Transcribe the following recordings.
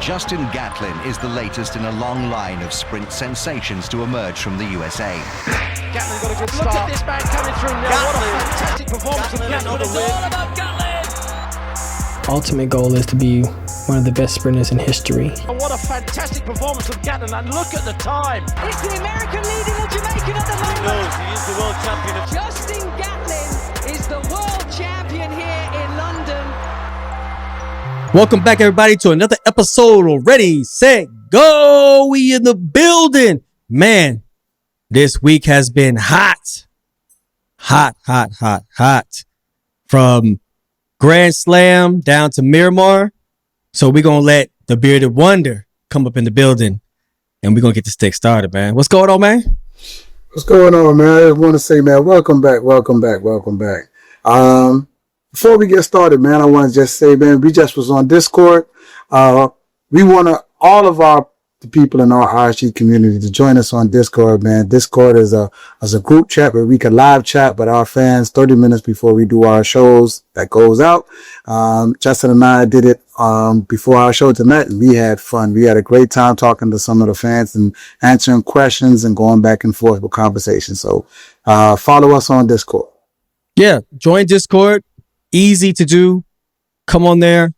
Justin Gatlin is the latest in a long line of sprint sensations to emerge from the USA. Gatlin got a good start. Look at this man coming through now. Gatlin. What a fantastic performance from Gatlin. It's all about Gatlin. Ultimate goal is to be one of the best sprinters in history. What a fantastic performance from Gatlin, and look at the time. It's the American leading the Jamaican at the moment. He knows he is the world champion. Justin Gatlin is the world champion here in London. Welcome back, everybody, to another episode of Ready, Set, Go. We in the building. Man, this week has been hot. From Grand Slam down to Miramar. So we're going to let the Bearded Wonder come up in the building, and we're going to get this thing started, man. What's going on, man? What's going on, man? I just want to say, man, welcome back. Before we get started, man, I want to just say, man, we just was on Discord. We want all of the people in our RSG community to join us on Discord, man. Discord is a group chat where we can live chat with our fans 30 minutes before we do our shows that goes out. Justin and I did it before our show tonight, and we had fun. We had a great time talking to some of the fans and answering questions and going back and forth with conversations. So follow us on Discord. Yeah, join Discord. Easy to do. Come on there.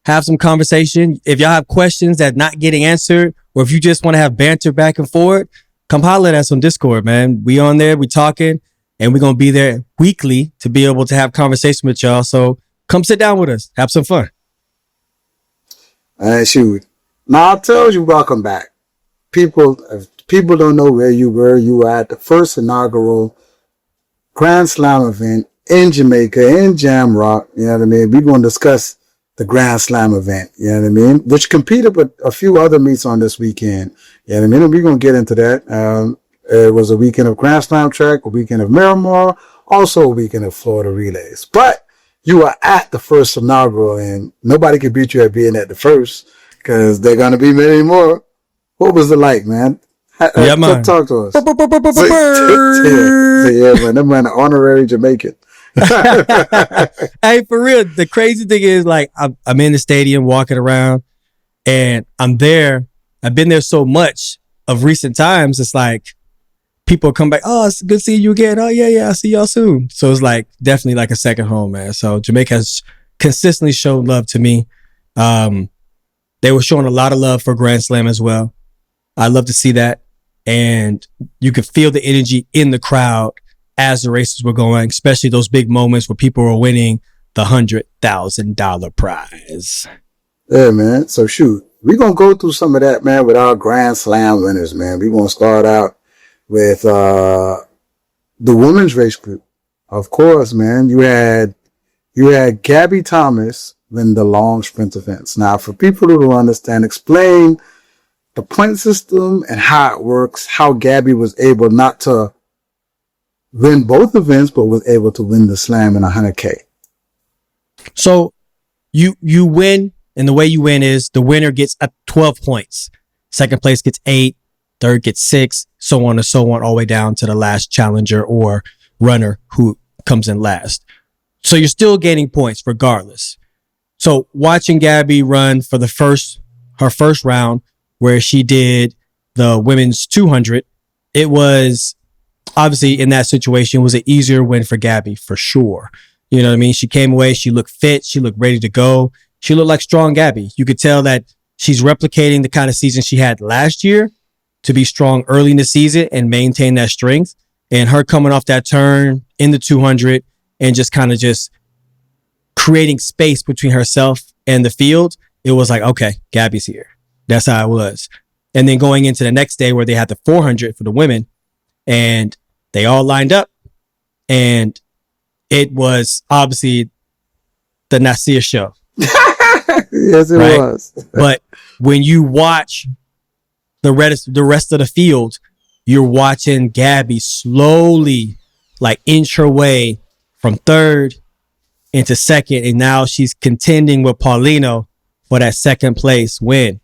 Have some conversation. If y'all have questions that not getting answered, or if you just want to have banter back and forth, come holler at us on Discord, man. We on there, we talking, and we're going to be there weekly to be able to have conversation with y'all. So come sit down with us. Have some fun. Shoot. Now, I told you, welcome back. If people don't know where you were at the first inaugural Grand Slam event in Jamaica, in Jamrock. You know what I mean? We're going to discuss the Grand Slam event, you know what I mean? Which competed with a few other meets on this weekend. You know what I mean? And we're going to get into that. It was a weekend of Grand Slam track, a weekend of Miramar, also a weekend of Florida relays. But you were at the first inaugural, and nobody could beat you at being at the first, because they're going to be many more. What was it like, man? Yeah, man. Talk to us. Yeah, man. That man, an honorary Jamaican. Hey, for real, the crazy thing is, like, I'm in the stadium walking around, and I'm there. I've been there so much of recent times. It's like people come back. Oh, it's good seeing you again. Oh yeah, I'll see y'all soon. So it's like definitely like a second home, man. So Jamaica has consistently shown love to me. They were showing a lot of love for Grand Slam as well. I love to see that, and you could feel the energy in the crowd as the races were going, especially those big moments where people were winning the $100,000 prize. Yeah, man. So shoot, we're going to go through some of that, man, with our Grand Slam winners, man. We're going to start out with the women's race group. Of course, man, you had Gabby Thomas win the long sprint events. Now, for people who don't understand, explain the point system and how it works, how Gabby was able not to win both events, but was able to win the slam in 100K. So you win, and the way you win is the winner gets 12 points. Second place gets 8, third gets 6, so on and so on, all the way down to the last challenger or runner who comes in last. So you're still gaining points regardless. So watching Gabby run for her first round, where she did the women's 200, it was obviously in that situation was an easier win for Gabby for sure. You know what I mean? She came away. She looked fit. She looked ready to go. She looked like strong Gabby. You could tell that she's replicating the kind of season she had last year to be strong early in the season and maintain that strength. And her coming off that turn in the 200 and just kind of just creating space between herself and the field. It was like, okay, Gabby's here. That's how it was. And then going into the next day where they had the 400 for the women, and they all lined up, and it was obviously the Nasir show. Yes, it was. But when you watch the rest of the field, you're watching Gabby slowly like inch her way from third into second, and now she's contending with Paulino for that second place win.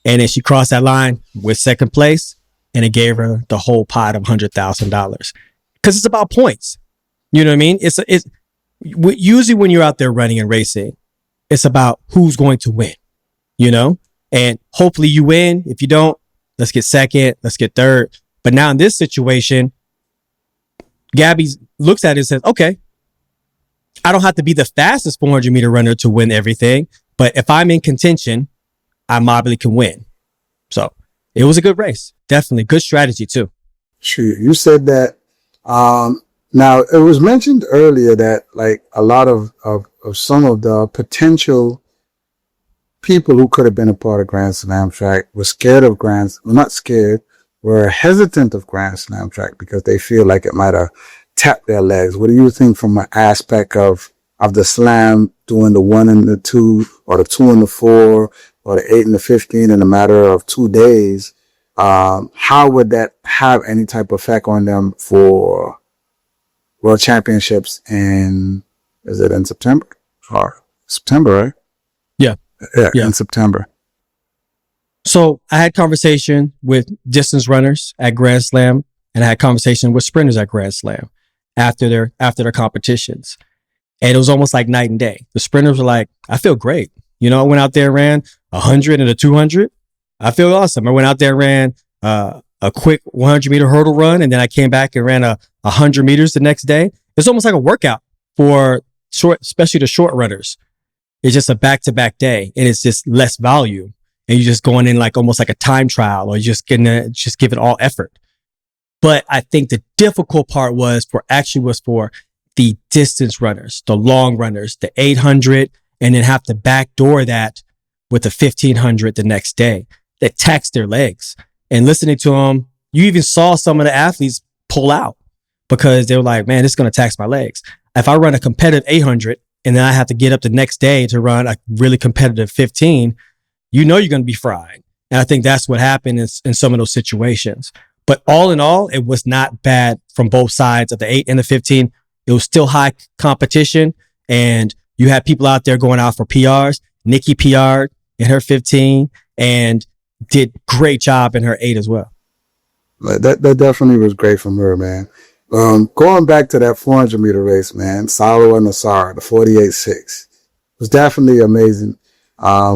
And then she crossed that line with second place, and it gave her the whole pot of $100,000 because it's about points. You know what I mean? It's usually when you're out there running and racing, it's about who's going to win, you know? And hopefully you win. If you don't, let's get second, let's get third. But now in this situation, Gabby looks at it and says, okay, I don't have to be the fastest 400 meter runner to win everything. But if I'm in contention, I probably can win. So it was a good race. Definitely good strategy too. Sure. You said that. Now it was mentioned earlier that like a lot of some of the potential people who could have been a part of Grand Slam track were scared of not scared, were hesitant of Grand Slam track because they feel like it might have tapped their legs. What do you think from an aspect of the slam, doing the 1 and the 2 or the 2 and the 4 or the 8 and the 15 in a matter of 2 days? How would that have any type of effect on them for World Championships is it in September? Or September, right? Yeah. Yeah, in September. So I had conversation with distance runners at Grand Slam, and I had conversation with sprinters at Grand Slam after their competitions. And it was almost like night and day. The sprinters were like, I feel great. You know, I went out there and ran 100 and a 200. I feel awesome. I went out there and ran a quick 100 meter hurdle run, and then I came back and ran 100 meters the next day. It's almost like a workout for especially the short runners. It's just a back-to-back day, and it's just less volume, and you're just going in like almost like a time trial, or just give it all effort. But I think the difficult part was for the distance runners, the long runners, the 800, and then have to backdoor that with the 1500 the next day. That taxed their legs. And listening to them, you even saw some of the athletes pull out because they were like, man, this is going to tax my legs. If I run a competitive 800 and then I have to get up the next day to run a really competitive 15, you know you're going to be fried. And I think that's what happened in some of those situations. But all in all, it was not bad from both sides of the 8 and the 15. It was still high competition, and you had people out there going out for PRs. Nikki PR'd in her 15 and did great job in her 8 as well. That definitely was great from her, man. Going back to that 400 meter race, man, Salwa Nassar, the 48.6, was definitely amazing.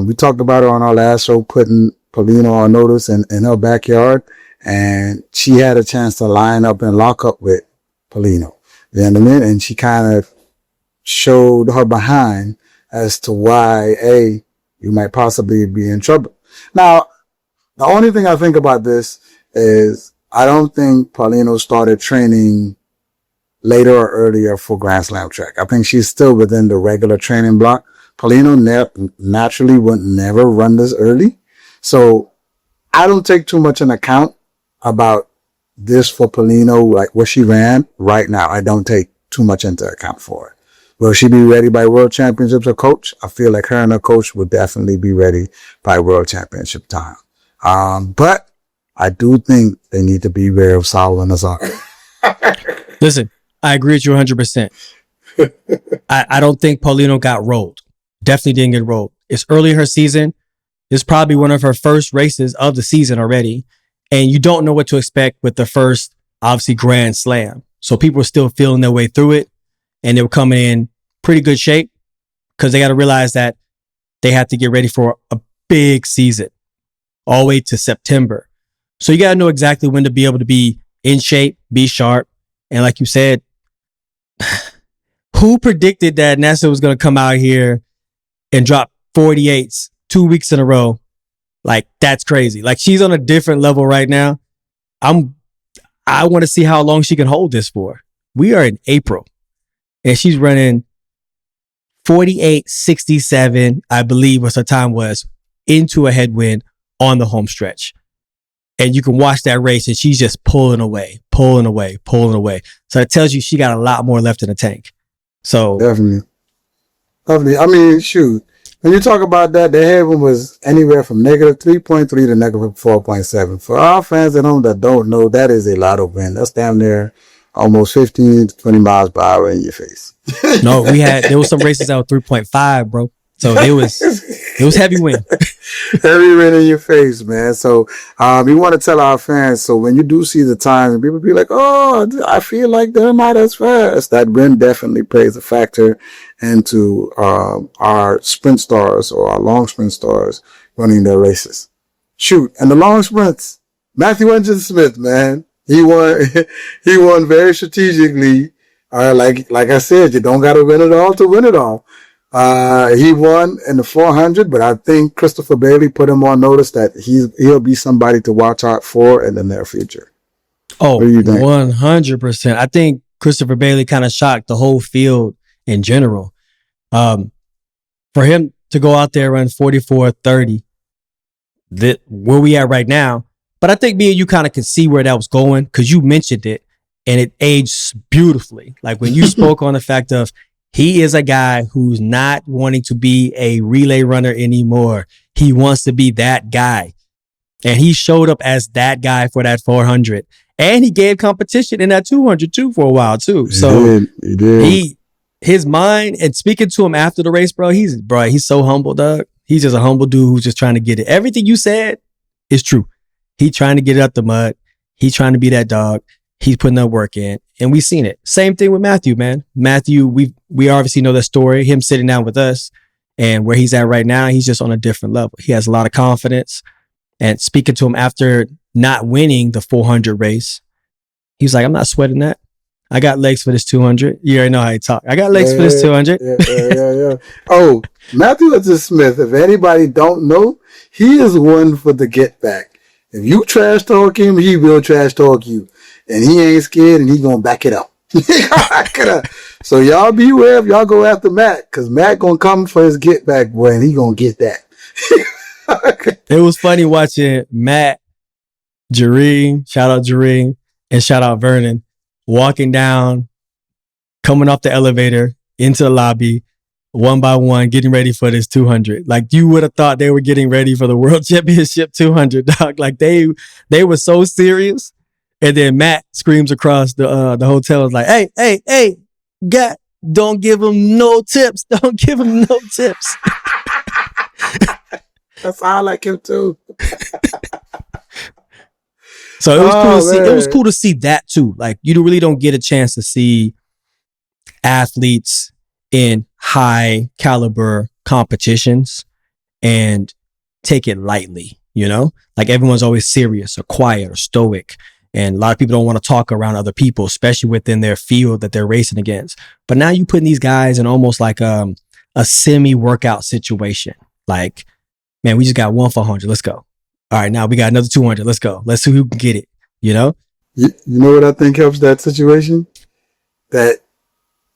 We talked about her on our last show, putting Paulino on notice in her backyard, and she had a chance to line up and lock up with Paulino. You know what I mean? And she kind of showed her behind as to why, you might possibly be in trouble. Now, the only thing I think about this is I don't think Paulino started training later or earlier for Grand Slam track. I think she's still within the regular training block. Paulino naturally would never run this early. So I don't take too much into account about this for Paulino, like what she ran right now. I don't take too much into account for it. Will she be ready by World Championships, her coach? I feel like her and her coach would definitely be ready by World Championship time. But I do think they need to be aware of Salwa Nassar. Listen, I agree with you 100%. I don't think Paulino got rolled. Definitely didn't get rolled. It's early in her season. It's probably one of her first races of the season already. And you don't know what to expect with the first, obviously, Grand Slam. So people are still feeling their way through it. And they were coming in pretty good shape because they got to realize that they have to get ready for a big season all the way to September. So you got to know exactly when to be able to be in shape, be sharp. And like you said, who predicted that NASA was going to come out here and drop 48s 2 weeks in a row? Like, that's crazy. Like, she's on a different level right now. I want to see how long she can hold this for. We are in April and she's running 48.67, I believe what her time was, into a headwind on the home stretch. And you can watch that race and she's just pulling away. So it tells you she got a lot more left in the tank. So Definitely. I mean, shoot. When you talk about that, the headwind was anywhere from negative 3.3 to negative 4.7. For our fans at home that don't know, that is a lot of wind. That's damn near almost 15 to 20 miles per hour in your face. No, there was some races that were 3.5, bro. So it was heavy wind. Heavy wind in your face, man. So we want to tell our fans, so when you do see the times and people be like, oh, I feel like they're not as fast, that wind definitely plays a factor into our sprint stars or our long sprint stars running their races. Shoot. And the long sprints, Matthew Engine Smith, man, he won, he won very strategically. Like I said, you don't got to win it all to win it all. He won in the 400, but I think Christopher Bailey put him on notice that he'll be somebody to watch out for in the near future. Oh, 100%. I think Christopher Bailey kind of shocked the whole field in general. For him to go out there and run 44:30, that where we at right now. But I think me and you kind of can see where that was going because you mentioned it and it aged beautifully. Like when you spoke on the fact of he is a guy who's not wanting to be a relay runner anymore. He wants to be that guy. And he showed up as that guy for that 400. And he gave competition in that 200 too for a while too. He did. His mind, and speaking to him after the race, bro, he's so humble, dog. He's just a humble dude who's just trying to get it. Everything you said is true. He's trying to get it out the mud. He's trying to be that dog. He's putting that work in. And we've seen it. Same thing with Matthew, man. Matthew, we obviously know the story. Him sitting down with us and where he's at right now, he's just on a different level. He has a lot of confidence. And speaking to him after not winning the 400 race, he's like, I'm not sweating that. I got legs for this 200. You already know how he talk. I got legs for this 200. Yeah. Oh, Matthew Engine Smith, if anybody don't know, he is one for the get back. If you trash talk him, he will trash talk you. And he ain't scared and he gonna back it up. So y'all beware if y'all go after Matt, cause Matt gonna come for his get back, boy, and he gonna get that. It was funny watching Matt, Jareen, shout out Jareen, and shout out Vernon, walking down, coming off the elevator into the lobby, one by one, getting ready for this 200. Like you would have thought they were getting ready for the World Championship 200, dog. Like they were so serious. And then Matt screams across the hotel, is like, hey, don't give him no tips. Don't give him no tips. That's how I like him too. So it was cool to see. It was cool to see that too. Like you really don't get a chance to see athletes in high caliber competitions and take it lightly, you know? Like everyone's always serious or quiet or stoic. And a lot of people don't want to talk around other people, especially within their field that they're racing against. But now you putting these guys in almost like a semi-workout situation. Like, man, we just got one 400. Let's go. All right, now we got another 200. Let's go. Let's see who can get it, you know? You know what I think helps that situation? That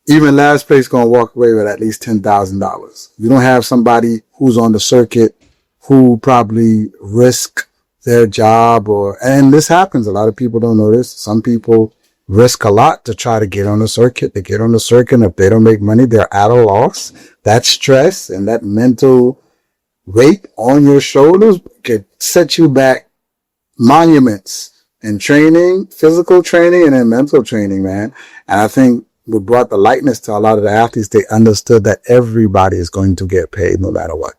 even last place going to walk away with at least $10,000. You don't have somebody who's on the circuit who probably risk their job and this happens. A lot of people don't know this. Some people risk a lot to try to get on the circuit. They get on the circuit, and if they don't make money, they're at a loss. That stress and that mental weight on your shoulders could set you back monuments in training, physical training, and in mental training, man. And I think we brought the lightness to a lot of the athletes. They understood that everybody is going to get paid no matter what.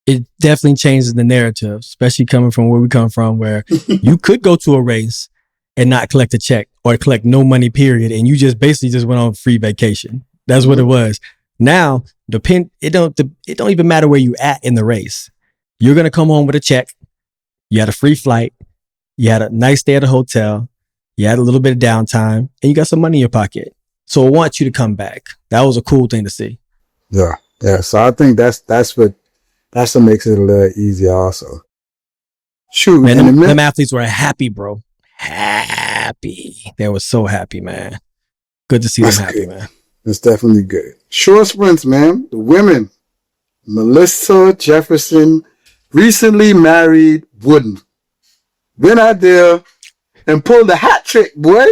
It definitely changes the narrative, especially coming from where we come from, where you could go to a race and not collect a check or collect no money, period. And you just basically just went on free vacation. That's what it was. Now, it don't even matter where you at in the race. You're going to come home with a check. You had a free flight. You had a nice stay at a hotel. You had a little bit of downtime and you got some money in your pocket. So I want you to come back. That was a cool thing to see. Yeah. So I think that's what makes it a little easier also. Shoot, man, them athletes were happy, bro. Happy. They were so happy, man. Good to see them happy, man. It's definitely good. Short sprints, man. The women. Melissa Jefferson, recently married Wooden. Went out there and pulled a hat trick, boy.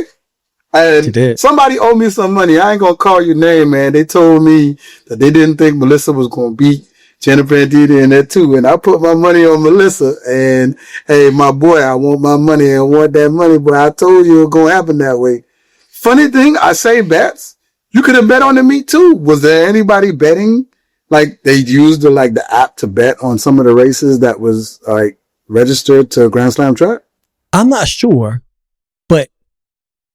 And somebody owed me some money. I ain't going to call your name, man. They told me that they didn't think Melissa was going to beat Jennifer and Didi in that too. And I put my money on Melissa. And hey, my boy, I want my money and want that money, but I told you it was going to happen that way. Funny thing, I say bets. You could have bet on the meet too. Was there anybody betting? Like they used the app to bet on some of the races that was like registered to Grand Slam track? I'm not sure, but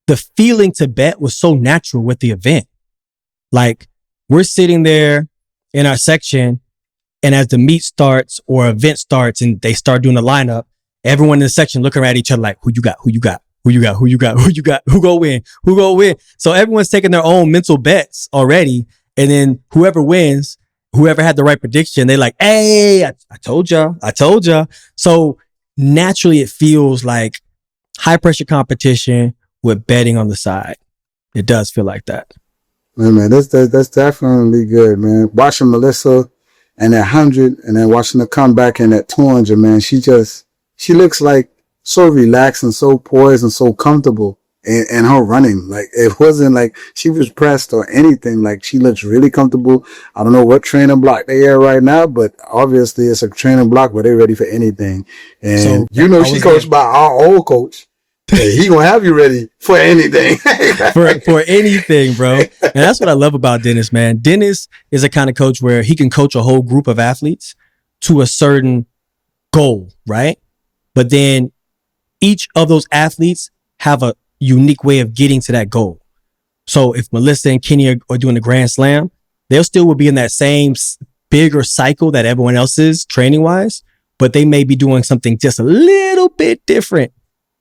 the feeling to bet was so natural with the event. Like we're sitting there in our section And as the meet starts or event starts and they start doing the lineup, everyone in the section looking at each other like, who you got? Who go win? So everyone's taking their own mental bets already. And then whoever wins, whoever had the right prediction, they like, hey, I told ya. So naturally it feels like high pressure competition with betting on the side. It does feel like that. Man, that's definitely good, man. Watching Melissa and that 100 and then watching her come back in that 200, man, she looks like so relaxed and so poised and so comfortable in her running. Like, it wasn't like she was pressed or anything. Like, she looks really comfortable. I don't know what training block they are right now, but obviously it's a training block where they're ready for anything. And so, she coached by our old coach. Hey, he gonna have you ready for anything. for anything, bro. And that's what I love about Dennis, man. Dennis is a kind of coach where he can coach a whole group of athletes to a certain goal, right? But then each of those athletes have a unique way of getting to that goal. So if Melissa and Kenny are doing the Grand Slam, they'll still will be in that same bigger cycle that everyone else is training wise, but they may be doing something just a little bit different.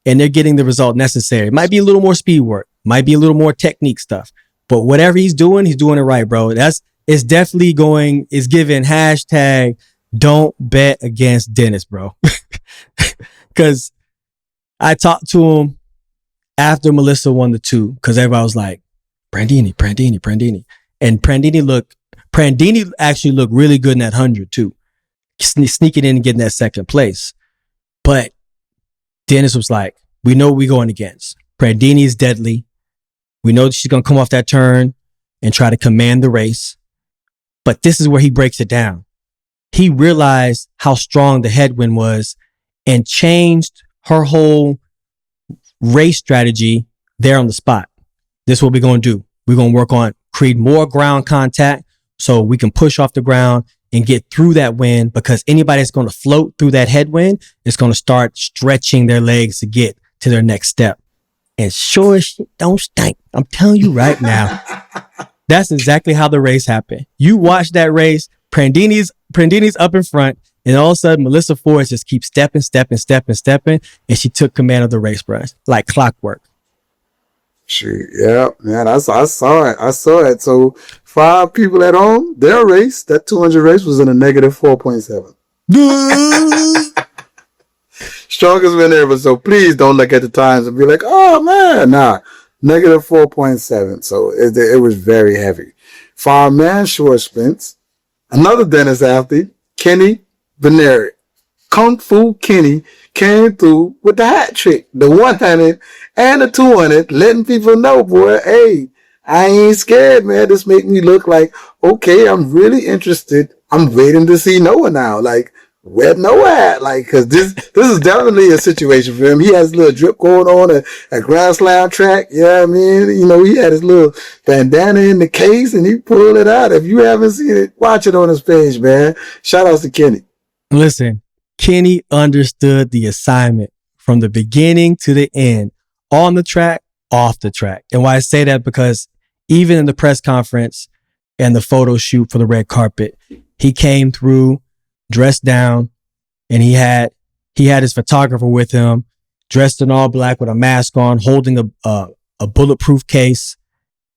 And they're getting the result necessary. It might be a little more speed work, might be a little more technique stuff, but whatever he's doing it right, bro. It's definitely is giving hashtag don't bet against Dennis, bro. Cause I talked to him after Melissa won the 2, cause everybody was like, Prandini. And Prandini actually looked really good in that 100 too. Sneaking in and getting that second place. But Dennis was like, we know what we're going against. Prandini is deadly. We know that she's going to come off that turn and try to command the race. But this is where he breaks it down. He realized how strong the headwind was and changed her whole race strategy there on the spot. This is what we're going to do. We're going to work on create more ground contact so we can push off the ground and get through that wind, because anybody that's going to float through that headwind is going to start stretching their legs to get to their next step. And sure as shit don't stink. I'm telling you right now, that's exactly how the race happened. You watch that race, Prandini's up in front, and all of a sudden Melissa Ford just keeps stepping, and she took command of the race, bro, like clockwork. Shoot, yeah, man, I saw it. So 5 people at home, their race, that 200 race was in a negative 4.7. Strongest win ever. So please don't look at the times and be like, oh man, nah, negative 4.7. So it was very heavy. 5-man short sprints. Another Dennis athlete, Kenny Benerick. KungFu Kenny came through with the hat trick, the 100 and the 200, letting people know, boy, hey, I ain't scared, man. This make me look like, okay, I'm really interested. I'm waiting to see Noah now. Like, where Noah at? Like, cause this is definitely a situation for him. He has a little drip going on at Grand Slam track. Yeah, I mean, he had his little bandana in the case and he pulled it out. If you haven't seen it, watch it on his page, man. Shout outs to Kenny. Listen. Kenny understood the assignment from the beginning to the end, on the track, off the track. And why I say that, because even in the press conference and the photo shoot for the red carpet, he came through dressed down, and he had his photographer with him, dressed in all black with a mask on, holding a bulletproof case.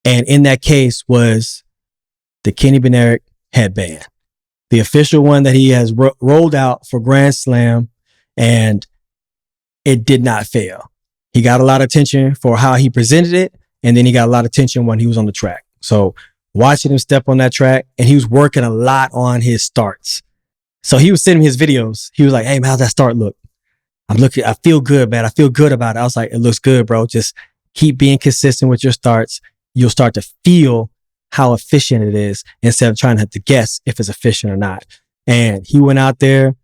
And in that case was the Kenny Benerick headband, the official one that he has rolled out for Grand Slam, and it did not fail. He got a lot of attention for how he presented it, and then he got a lot of attention when he was on the track. So watching him step on that track, and he was working a lot on his starts. So he was sending me his videos. He was like, hey, man, how's that start look? I feel good, man. I feel good about it. I was like, it looks good, bro. Just keep being consistent with your starts. You'll start to feel how efficient it is instead of trying to have to guess if it's efficient or not. And he went out there,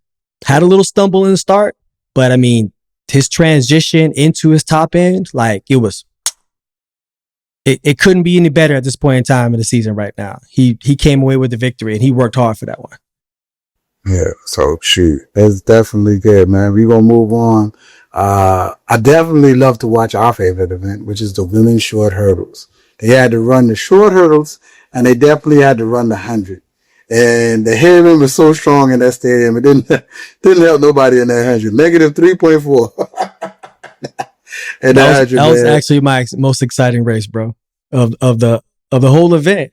had a little stumble in the start, but I mean, his transition into his top end, like it couldn't be any better at this point in time in the season right now. He came away with the victory, and he worked hard for that one. Yeah, so shoot, that's definitely good, man. We're gonna move on. I definitely love to watch our favorite event, which is the women's short hurdles. They had to run the short hurdles, and they definitely had to run the 100. And the headwind was so strong in that stadium, it didn't help nobody in that 100. Negative 3.4. And that was actually my most exciting race, bro, of the whole event.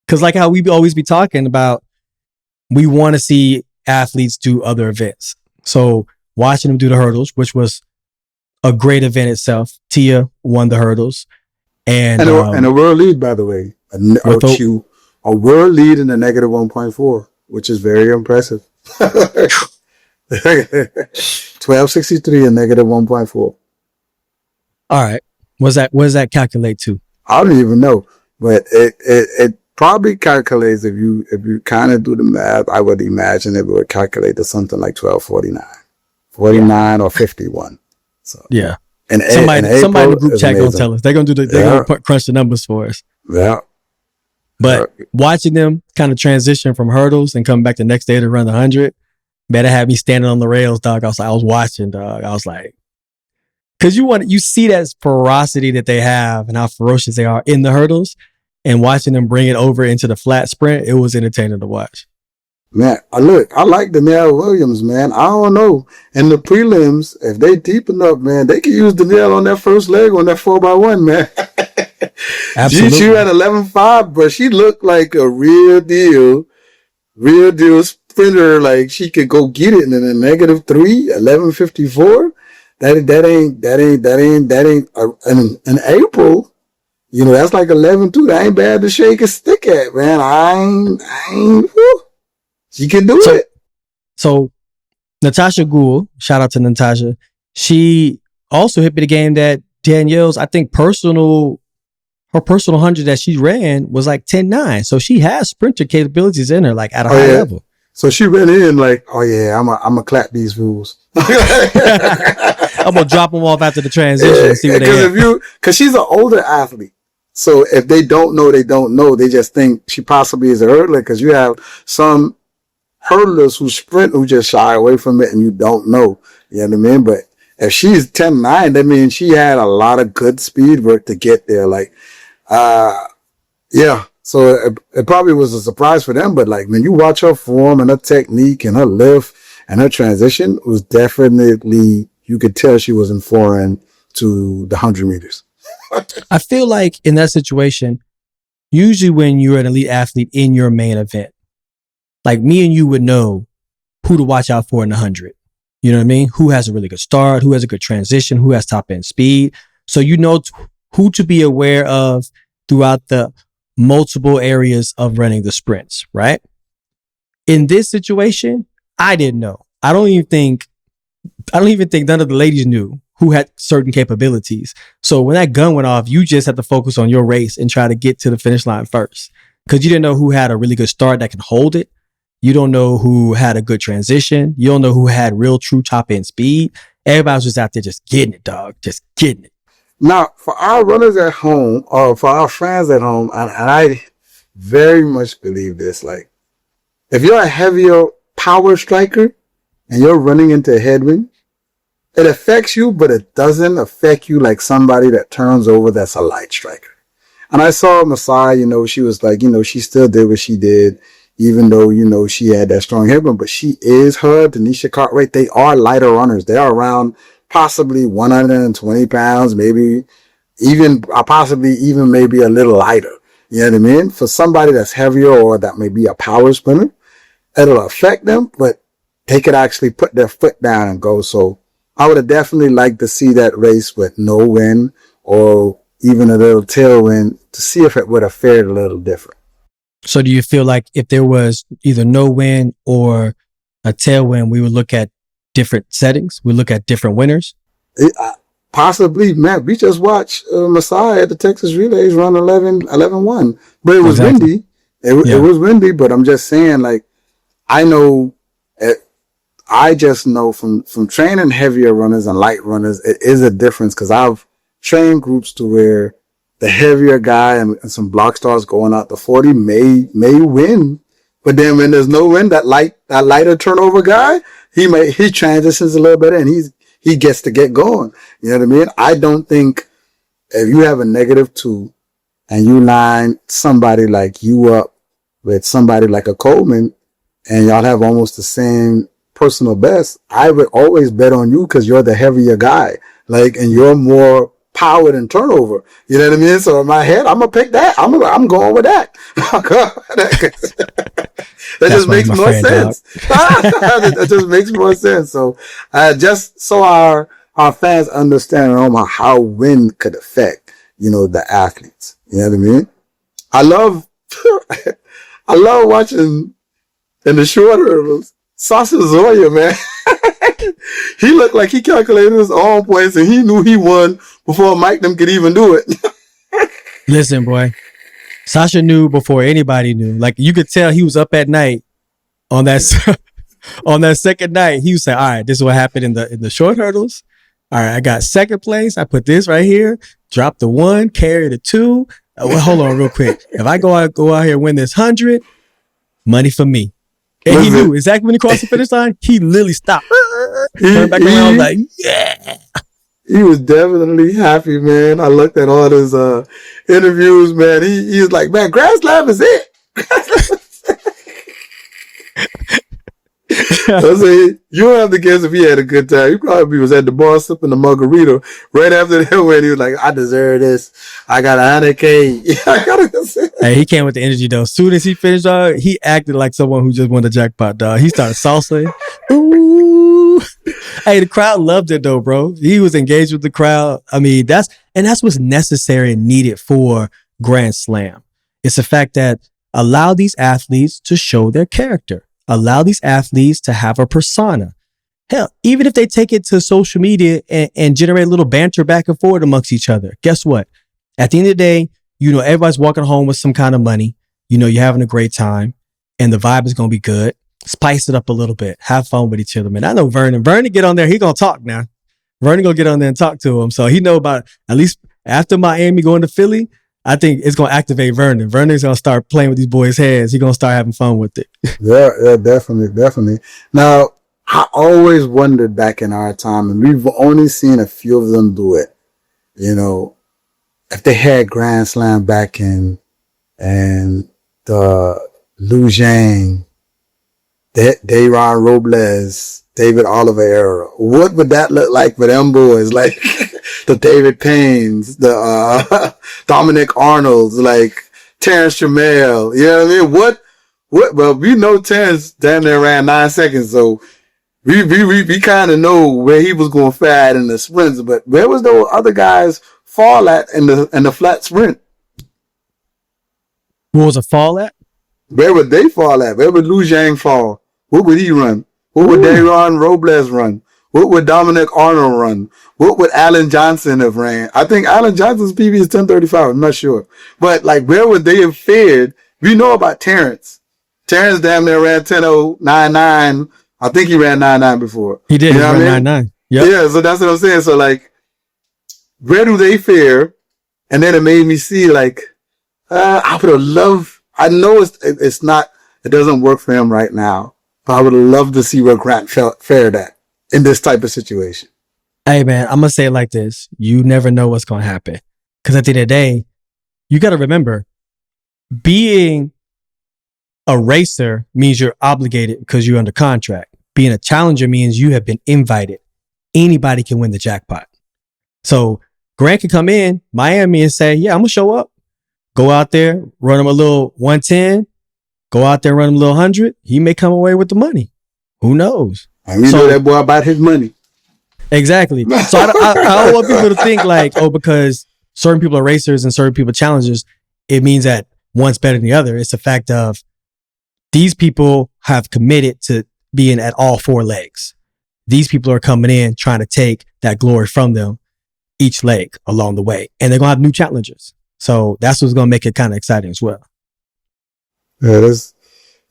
Because like how we always be talking about, we want to see athletes do other events. So watching them do the hurdles, which was a great event itself. Tia won the hurdles, and a world lead, by the way, a world lead in the negative 1.4, which is very impressive. 1263 and negative 1.4. All right. What does that calculate to? I don't even know, but it probably calculates, if you kind of do the math, I would imagine it would calculate to something like 49 or 51. So yeah. And somebody in the group chat gonna tell us. They're gonna crunch the numbers for us. Yeah. But watching them kind of transition from hurdles and come back the next day to run the 100, man, it had me standing on the rails, dog. I was watching, dog. I was like, because you see that ferocity that they have and how ferocious they are in the hurdles, and watching them bring it over into the flat sprint, it was entertaining to watch. Man, I like Danielle Williams, man. I don't know. In the prelims, if they deep enough, man, they can use Danielle on that first leg on that 4x1, man. Absolutely. She ran 11.5, but she looked like a real deal sprinter. Like she could go get it in a negative 3, 11.54. That ain't in April. You know, that's like 11.2. That ain't bad to shake a stick at, man. I ain't. Whew. She can do it. So Natasha Gould, shout out to Natasha. She also hit me the game that Danielle's, I think, her personal 100 that she ran was like 10.9. So she has sprinter capabilities in her, like at a high level. So she ran in like, oh yeah, I'm gonna clap these fools. I'm gonna drop them off after the transition and see what they have. Because she's an older athlete. So if they don't know, they don't know. They just think she possibly is a hurdler, because you have some hurdlers who sprint who just shy away from it and you don't know. You know what I mean? But if she's 10.9, that means she had a lot of good speed work to get there. Like, yeah. So it probably was a surprise for them, but like when you watch her form and her technique and her lift and her transition, it was definitely, you could tell she was in foreign to the 100 meters. I feel like in that situation, usually when you're an elite athlete in your main event, like me and you would know who to watch out for in the 100. You know what I mean? Who has a really good start, who has a good transition, who has top end speed. So you know who to be aware of throughout the multiple areas of running the sprints, right? In this situation, I didn't know. I don't even think none of the ladies knew who had certain capabilities. So when that gun went off, you just had to focus on your race and try to get to the finish line first, because you didn't know who had a really good start that can hold it. You don't know who had a good transition. You don't know who had real true top end speed. Everybody was just out there just getting it, dog. Just getting it. Now, for our runners at home, or for our fans at home, and I very much believe this, like, if you're a heavier power striker and you're running into a headwind, it affects you, but it doesn't affect you like somebody that turns over that's a light striker. And I saw Masai, she was like, she still did what she did, even though, she had that strong headwind, but she is her, Denisha Cartwright. They are lighter runners. They are around possibly 120 pounds, maybe possibly even maybe a little lighter. You know what I mean? For somebody that's heavier or that may be a power sprinter, it'll affect them, but they could actually put their foot down and go. So I would have definitely liked to see that race with no wind or even a little tailwind to see if it would have fared a little different. So do you feel like if there was either no wind or a tailwind, we would look at different settings? We look at different winners? Possibly, man. We just watched Masai at the Texas Relays run 11-1, but it was windy. It was windy, but I'm just saying, like, I just know from training heavier runners and light runners, it is a difference, because I've trained groups to where the heavier guy and some block stars going out to 40 may win. But then when there's no wind, that lighter turnover guy, he transitions a little better and he gets to get going. You know what I mean? I don't think if you have a -2 and you line somebody like you up with somebody like a Coleman and y'all have almost the same personal best, I would always bet on you because you're the heavier guy. Like, and you're more power than turnover. You know what I mean? So in my head, I'm gonna pick that. I'm going with that. That just makes more sense. That just makes more sense. So, just so our fans understand how wind could affect, the athletes. You know what I mean? I love watching in the short hurdles, Sasha Zoya, man. He looked like he calculated his own points and he knew he won before Mike them could even do it. Listen, boy, Sasha knew before anybody knew. Like, you could tell he was up at night on that on that second night. He was saying, all right, this is what happened in the short hurdles. All right, I got second place. I put this right here, drop the 1, carry the 2. Well, hold on real quick. If I go out here and win this 100, money for me. And he knew exactly when he crossed the finish line. He literally stopped, turned back around like, yeah. He was definitely happy, man. I looked at all his interviews, man. He was like, man, Grand Slam is it. I say, you don't have to guess if he had a good time. He probably was at the bar sipping the margarita. Right after that win, he was like, I deserve this. I got 100K. Hey, he came with the energy though. As soon as he finished, he acted like someone who just won the jackpot, dog. He started salsaing. Ooh. Hey, the crowd loved it though, bro. He was engaged with the crowd. I mean, that's what's necessary and needed for Grand Slam. It's the fact that allow these athletes to show their character. Allow these athletes to have a persona. Hell, even if they take it to social media and generate a little banter back and forth amongst each other, guess what? At the end of the day, everybody's walking home with some kind of money. You're having a great time and the vibe is going to be good. Spice it up a little bit. Have fun with each other, man. I know Vernon get on there. He going to talk now. Vernon going to get on there and talk to him. So he know about, at least after Miami going to Philly, I think it's going to activate Vernon. Vernon's going to start playing with these boys' heads. He's going to start having fun with it. Yeah, definitely. Now, I always wondered back in our time, and we've only seen a few of them do it. If they had Grand Slam back in and the Liu Zhang, Dayron Robles, David Oliver era, what would that look like for them boys? Like the David Paynes, the Dominic Arnolds, like Terrence Trammell. You know what I mean? Well, we know Terrence damn near ran 9 seconds, so we kind of know where he was going to fare at in the sprints, but where was those other guys fall at in the flat sprint? What was a fall at? Where would they fall at? Where would Liu Zhang fall? What would he run? What would Dayron Robles run? What would Dominic Arnold run? What would Alan Johnson have ran? I think Alan Johnson's PB is 10:35. I'm not sure. But like, where would they have fared? We know about Terrence. Terrence damn near ran 10:99. I think he ran 9.9 before. He did. He ran 9.9. Yep. Yeah, so that's what I'm saying. So like, where do they fare? And then it made me see like, I would have loved, I know it's not, it doesn't work for him right now, but I would have loved to see where Grant fared at in this type of situation. Hey man, I'm going to say it like this. You never know what's going to happen. Because at the end of the day, you got to remember, being a racer means you're obligated because you're under contract. Being a challenger means you have been invited. Anybody can win the jackpot. So Grant can come in Miami and say, yeah, I'm going to show up. Go out there, run him a little 110. Go out there, run him a little 100. He may come away with the money. Who knows? And we know that boy about his money. Exactly. So I don't want people to think like, oh, because certain people are racers and certain people are challengers, it means that one's better than the other. It's a fact of these people have committed to being at all 4 legs. These people are coming in trying to take that glory from them each leg along the way. And they're going to have new challengers. So that's what's going to make it kind of exciting as well. Yeah,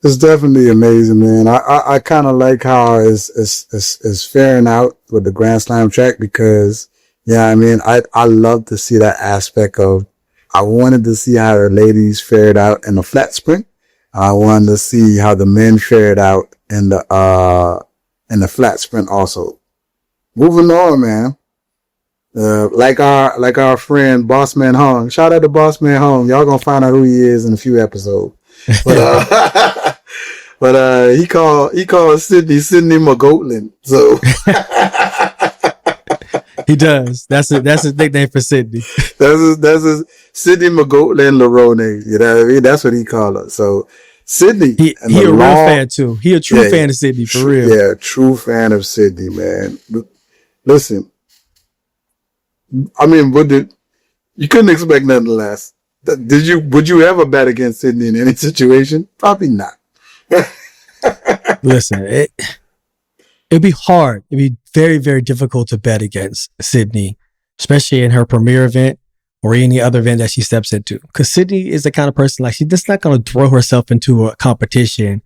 it's definitely amazing, man. I kind of like how it's faring out with the Grand Slam track because, yeah, I mean, I love to see that aspect of, I wanted to see how the ladies fared out in the flat sprint. I wanted to see how the men fared out in the flat sprint also. Moving on, man. Like our friend Bossman Hung. Shout out to Bossman Hung. Y'all gonna find out who he is in a few episodes. But he called Sydney Mclaughlin. So he does. That's his nickname for Sydney. that's his Sydney Mclaughlin Larone. You know what I mean? That's what he called her. So Sydney, he a real fan too. He a true fan of Sydney for real. Yeah, true fan of Sydney, man. Listen, I mean, you couldn't expect nothing less. Would you ever bet against Sydney in any situation? Probably not. Listen, it'd be hard. It'd be very, very difficult to bet against Sydney, especially in her premier event or any other event that she steps into. Because Sydney is the kind of person, like, she's just not going to throw herself into a competition.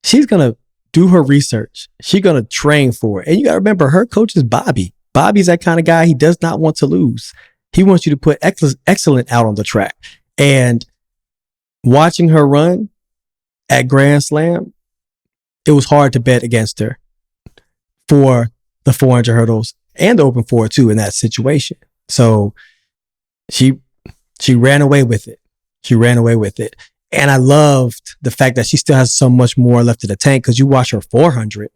She's going to do her research. She's going to train for it. And you got to remember, her coach is Bobby. Bobby's that kind of guy. He does not want to lose. He wants you to put excellent out on the track. And watching her run at Grand Slam, it was hard to bet against her for the 400 hurdles and the open 4 too in that situation. So she ran away with it. She ran away with it. And I loved the fact that she still has so much more left in the tank, because you watch her 400,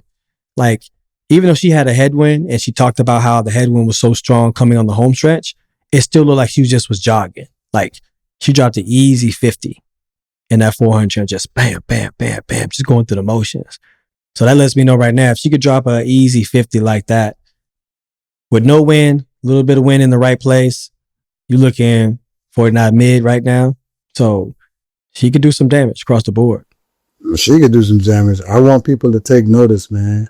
like, even though she had a headwind and she talked about how the headwind was so strong coming on the home stretch, it still looked like she just was jogging. Like, she dropped an easy 50 in that 400, just bam, bam, bam, bam, just going through the motions. So that lets me know right now, if she could drop an easy 50 like that, with no wind, a little bit of wind in the right place, you're looking 49 mid right now. So she could do some damage across the board. She could do some damage. I want people to take notice, man.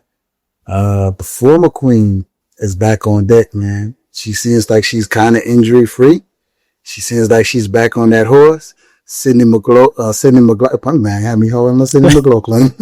The former queen is back on deck, man. She seems like she's kind of injury free. She seems like she's back on that horse. Sydney McLaughlin, man, had me holding on Sydney McLaughlin.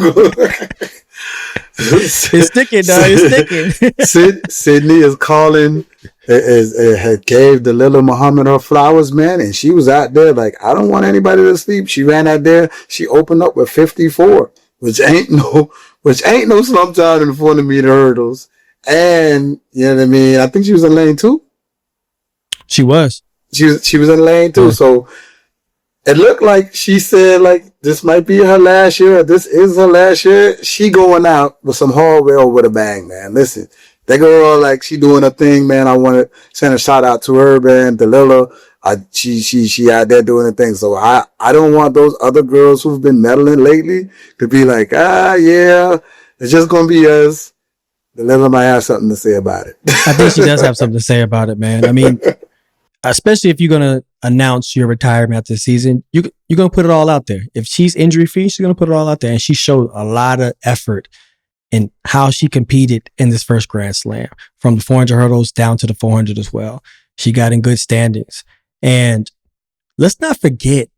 It's sticking, dog. It's sticking. Sydney is calling, had gave Dalilah Muhammad her flowers, man, and she was out there like, I don't want anybody to sleep. She ran out there. She opened up with 54, which ain't no slump time in the 400 meter hurdles. And you know what I mean? I think she was in lane 2. She was. She was in lane 2. So it looked like she said, like, this might be her last year. This is her last year. She going out with some hardware with a bang, man. Listen, that girl, like, she doing her thing, man. I want to send a shout out to her, man. Dalilah, she out there doing her thing. So I don't want those other girls who've been meddling lately to be like, yeah, it's just going to be us. Dalilah might have something to say about it. I think she does have something to say about it, man. I mean, especially if you're going to announce your retirement after the season, you're going to put it all out there. If she's injury free, she's going to put it all out there. And she showed a lot of effort in how she competed in this first Grand Slam, from the 400 hurdles down to the 400 as well. She got in good standings. And let's not forget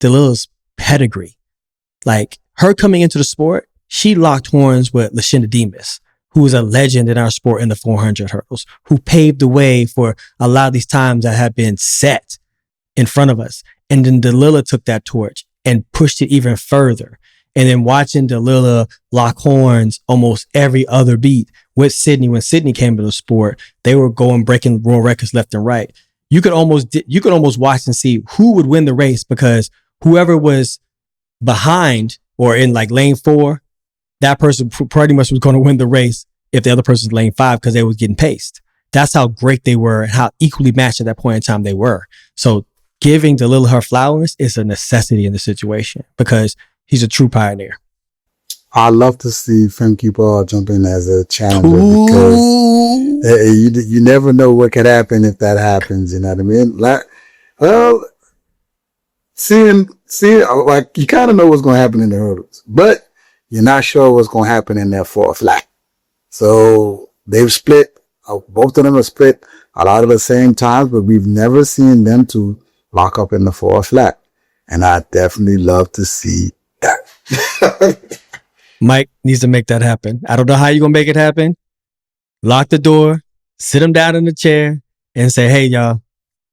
Dalilah's pedigree. Like, her coming into the sport, she locked horns with Lashinda Demas, who is a legend in our sport in the 400 hurdles, who paved the way for a lot of these times that have been set in front of us. And then Dalilah took that torch and pushed it even further. And then watching Dalilah lock horns almost every other beat with Sydney. When Sydney came to the sport, they were breaking world records left and right. You could almost watch and see who would win the race, because whoever was behind or in like lane 4, that person pretty much was going to win the race if the other person was lane 5, because they was getting paced. That's how great they were and how equally matched at that point in time they were. So giving Dalilah her flowers is a necessity in the situation, because he's a true pioneer. I love to see Femke Ball jump in as a challenger, because you never know what could happen if that happens. You know what I mean? Like, well, seeing like, you kind of know what's going to happen in the hurdles, but you're not sure what's going to happen in that 4 flat. So they've split. Both of them are split a lot of the same times, but we've never seen them to lock up in the 4 flat. And I definitely love to see that. Mike needs to make that happen. I don't know how you're going to make it happen. Lock the door, sit him down in the chair, and say, hey, y'all,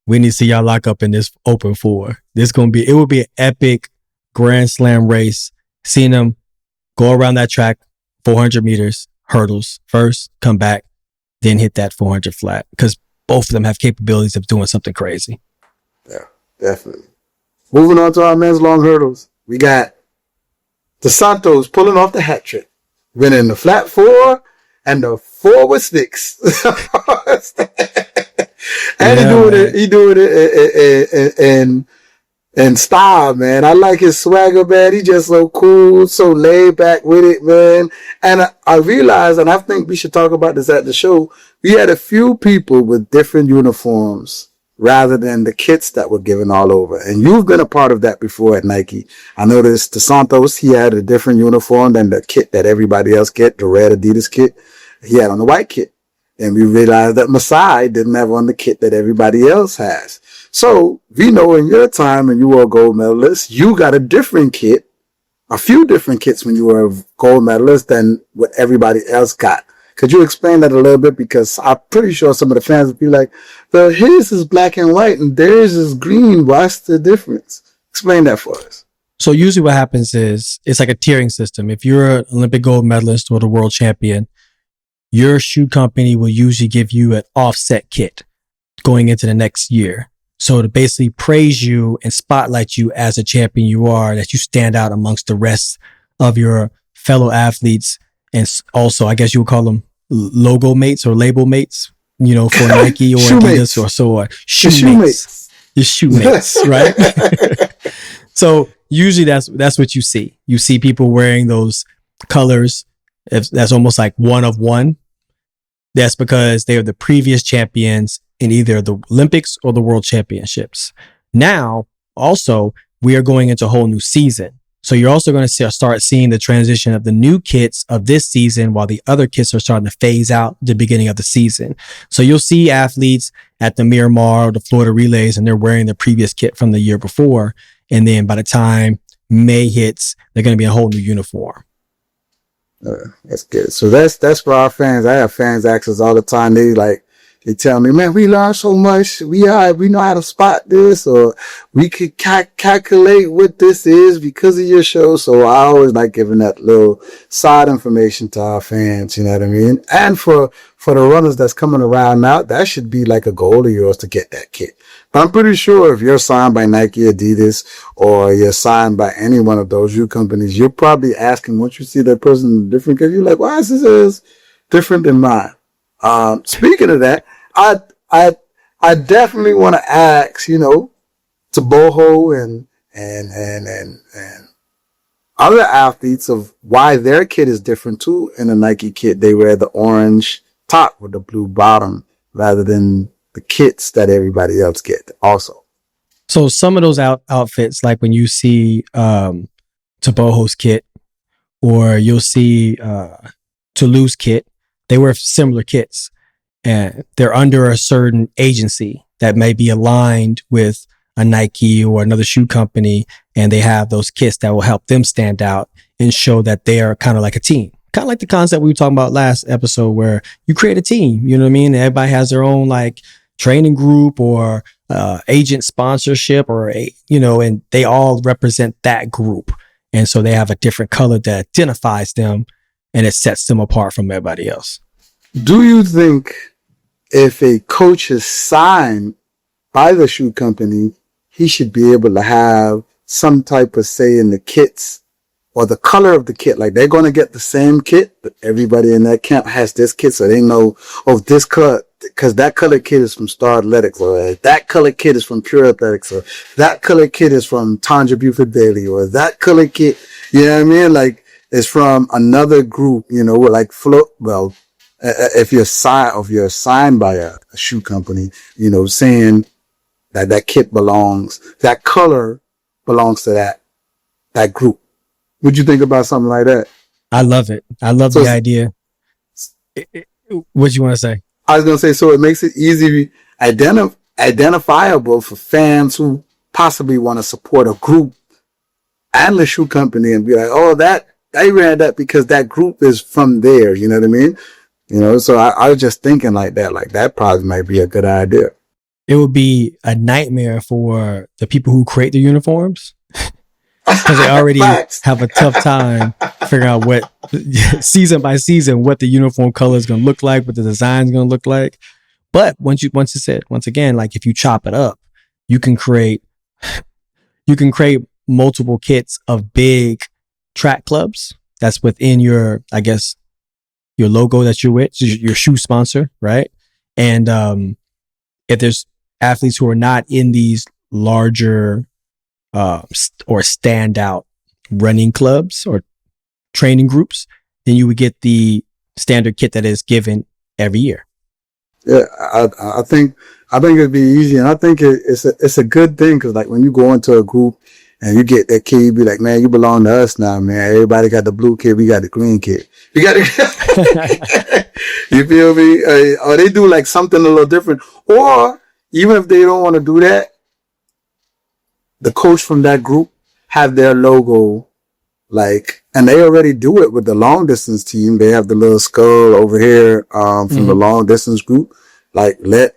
we need to see y'all lock up in this open 4. It will be an epic Grand Slam race. Seeing them go around that track, 400 meters, hurdles first, come back, then hit that 400 flat, because both of them have capabilities of doing something crazy. Yeah, definitely. Moving on to our men's long hurdles. We got the Santos pulling off the hat trick, winning the flat 4 and the 4 with sticks. And he doing it in style, man. I like his swagger, man. He just so cool, so laid back with it, man. And I realized, and I think we should talk about this at the show, we had a few people with different uniforms rather than the kits that were given all over. And you've been a part of that before at Nike. I noticed the Santos, he had a different uniform than the kit that everybody else get, the red Adidas kit. He had on the white kit. And we realized that Masai didn't have on the kit that everybody else has. So we know in your time and you were a gold medalist, you got a different kit, a few different kits when you were a gold medalist than what everybody else got. Could you explain that a little bit? Because I'm pretty sure some of the fans would be like, well, his is black and white and theirs is green. What's the difference? Explain that for us. So usually what happens is it's like a tiering system. If you're an Olympic gold medalist or the world champion, your shoe company will usually give you an offset kit going into the next year. So to basically praise you and spotlight you as a champion you are, that you stand out amongst the rest of your fellow athletes. And also, I guess you would call them logo mates or label mates, you know, for Nike or Adidas or so on. Shoe mates. Your shoe mates, right? So usually that's what you see. You see people wearing those colors. If that's almost like one of one. That's because they are the previous champions in either the Olympics or the World Championships. Now, also, we are going into a whole new season. So you're also going to start seeing the transition of the new kits of this season while the other kits are starting to phase out the beginning of the season. So you'll see athletes at the Miramar or the Florida Relays and they're wearing the previous kit from the year before. And then by the time May hits, they're going to be in a whole new uniform. That's good. So that's for our fans. I have fans ask us all the time. They tell me, man, we learned so much. We know how to spot this, or we could calculate what this is because of your show. So I always like giving that little side information to our fans. You know what I mean? And for the runners that's coming around now, that should be like a goal of yours to get that kit. But I'm pretty sure if you're signed by Nike, Adidas, or you're signed by any one of those shoe companies, you're probably asking, once you see that person different, because you're like, why is this different than mine? Speaking of that, I definitely want to ask, you know, to Boho and other athletes of why their kit is different too. In a Nike kit, they wear the orange top with the blue bottom rather than the kits that everybody else get also. So some of those outfits, like when you see Taboho's kit, or you'll see Toulouse kit, they wear similar kits, and they're under a certain agency that may be aligned with a Nike or another shoe company, and they have those kits that will help them stand out and show that they are kind of like a team. Kind of like the concept we were talking about last episode, where you create a team, you know what I mean? Everybody has their own like training group or agent sponsorship, or and they all represent that group. And so they have a different color that identifies them and it sets them apart from everybody else. Do you think if a coach is signed by the shoe company, he should be able to have some type of say in the kits or the color of the kit? Like, they're going to get the same kit, but everybody in that camp has this kit, so they know, oh, this color, because that color kit is from Star Athletics, or that color kit is from Pure Athletics, or that color kit is from Tanja Buford Daily, or that color kit, you know what I mean? Like, is from another group, you know, like if you're signed by a shoe company, you know, saying that kit belongs, that color belongs to that group. What'd you think about something like that? I love it. I love the idea. What you want to say? I was going to say, so it makes it easy, identifiable for fans who possibly want to support a group and the shoe company and be like, oh, they ran that because that group is from there. You know what I mean? You know, so I was just thinking like that probably might be a good idea. It would be a nightmare for the people who create the uniforms, because they already have a tough time figuring out what season by season, what the uniform color is going to look like, what the design is going to look like. But once again, like if you chop it up, you can create multiple kits of big track clubs that's within your, I guess, your logo that you're with, your shoe sponsor, right? And if there's athletes who are not in these larger or standout running clubs or training groups, then you would get the standard kit that is given every year. Yeah, I think it'd be easy, and I think it's a good thing, because like when you go into a group and you get that kid, you be like, man, you belong to us now, man. Everybody got the blue kit, we got the green kit. You got it. You feel me? Or they do like something a little different, or even if they don't want to do that, the coach from that group have their logo, like, and they already do it with the long distance team. They have the little skull over here from the long distance group. Like, let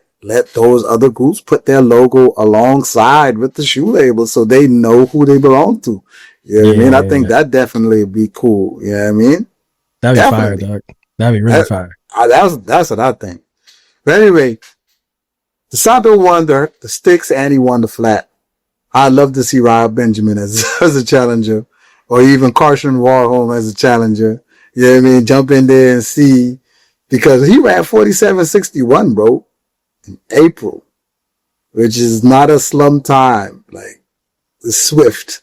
those other groups put their logo alongside with the shoe label so they know who they belong to. You know what I mean? I think that definitely be cool. You know what I mean? That'd be Definitely. fire, dog. That'd be really fire. That's what I think. But anyway, the Santo won the sticks and he won the flat. I'd love to see Rob Benjamin as a challenger, or even Carson Warholm as a challenger. You know what I mean? Jump in there and see, because he ran 47.61, bro, in April, which is not a slum time. Like, it's swift,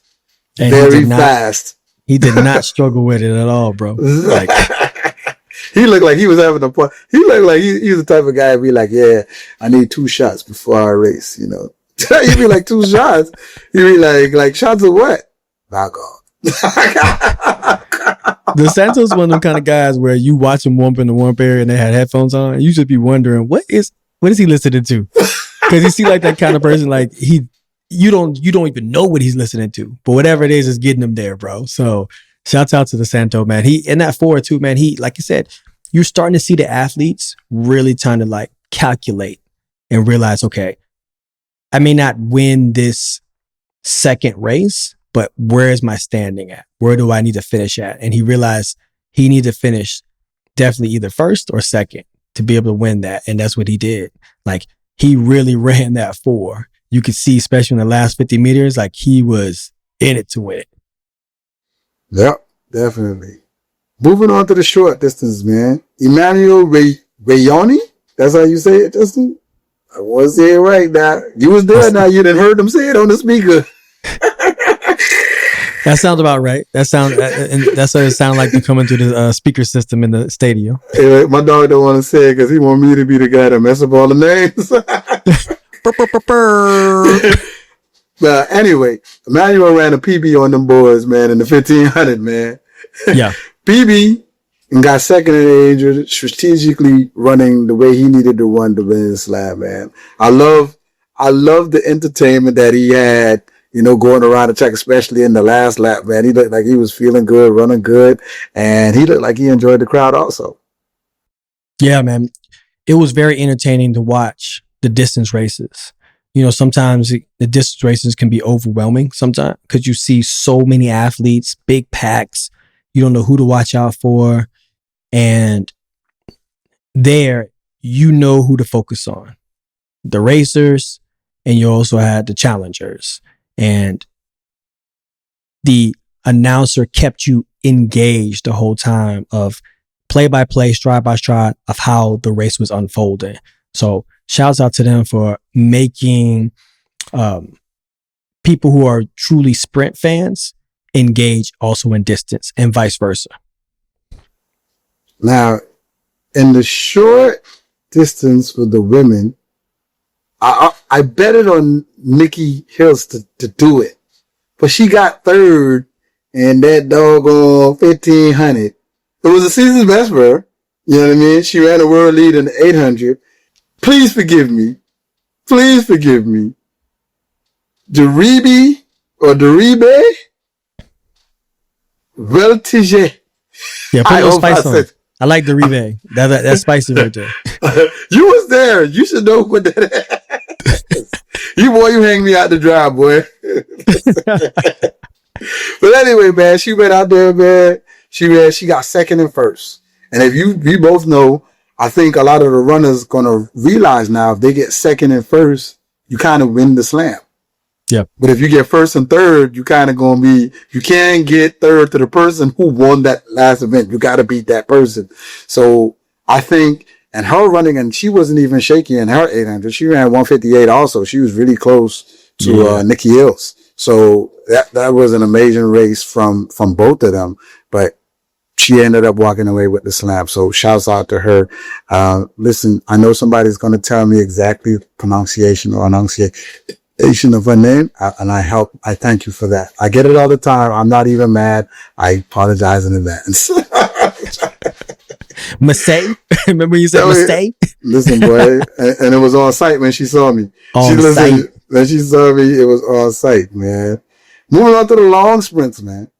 And very fast. He did not struggle with it at all, bro. Like, he looked like he was having a point. He looked like he's the type of guy to be like, yeah, I need 2 shots before I race, you know. He'd be like, 2 shots. He'd be like shots of what? Alcohol. the Santos one of them kind of guys where you watch him warm up in the warm area and they had headphones on, and you should be wondering what is he listening to? Because you see like that kind of person, like you don't even know what he's listening to, but whatever it is getting him there, bro. So shouts out to the Santo, man. He in that 4 too, man. He, like I said, you're starting to see the athletes really trying to like calculate and realize, okay, I may not win this second race, but where is my standing at? Where do I need to finish at? And he realized he needed to finish definitely either first or second to be able to win that. And that's what he did. Like, he really ran that 4. You could see, especially in the last 50 meters, like he was in it to win it. Yep, definitely. Moving on to the short distance, man. Emmanuel Rayoni? That's how you say it, Justin? I was say it right now. You was there now. You didn't heard them say it on the speaker. That sounds about right. That's what it sounded like to come into the speaker system in the stadium. Anyway, my dog don't want to say it because he want me to be the guy that mess up all the names. But anyway, Emmanuel ran a PB on them boys, man, in the 1500, man. Yeah. PB and got second in the age, strategically running the way he needed to run to win the slam, man. I love the entertainment that he had, you know, going around the track, especially in the last lap, man. He looked like he was feeling good, running good, and he looked like he enjoyed the crowd also. Yeah, man. It was very entertaining to watch the distance races. You know, sometimes the distance races can be overwhelming sometimes because you see so many athletes, big packs. You don't know who to watch out for. And there, you know who to focus on. The racers, and you also had the challengers. And the announcer kept you engaged the whole time of play-by-play, stride-by-stride of how the race was unfolding. So shouts out to them for making people who are truly sprint fans engage also in distance and vice versa. Now, in the short distance for the women, I betted on Nikki Hills to do it, but she got third in that doggone 1500. It was a season's best for her. You know what I mean? She ran a world lead in the 800. Please forgive me. Please forgive me. Deribe Veltige. Yeah, put a little spice on it. I like the Deribe. That's spicy right there. You was there. You should know what that is. You hang me out to dry, boy. But anyway, man, she went out there, man. She got second and first. And if we both know, I think a lot of the runners gonna realize now if they get second and first, you kind of win the slam. Yep. But if you get first and third, you kind of going to be, you can't get third to the person who won that last event. You got to beat that person. So I think, and her running, and she wasn't even shaky in her 800. She ran 158 also. She was really close to Nikki Hills. So that was an amazing race from both of them. But she ended up walking away with the slam. So shouts out to her. Listen, I know somebody's going to tell me exactly pronunciation or enunciation of her name. And I thank you for that. I get it all the time. I'm not even mad. I apologize in advance. Mistake? Remember you said mistake? Listen, boy. And it was on site when she saw me. When she saw me, it was on site, man. Moving on to the long sprints, man.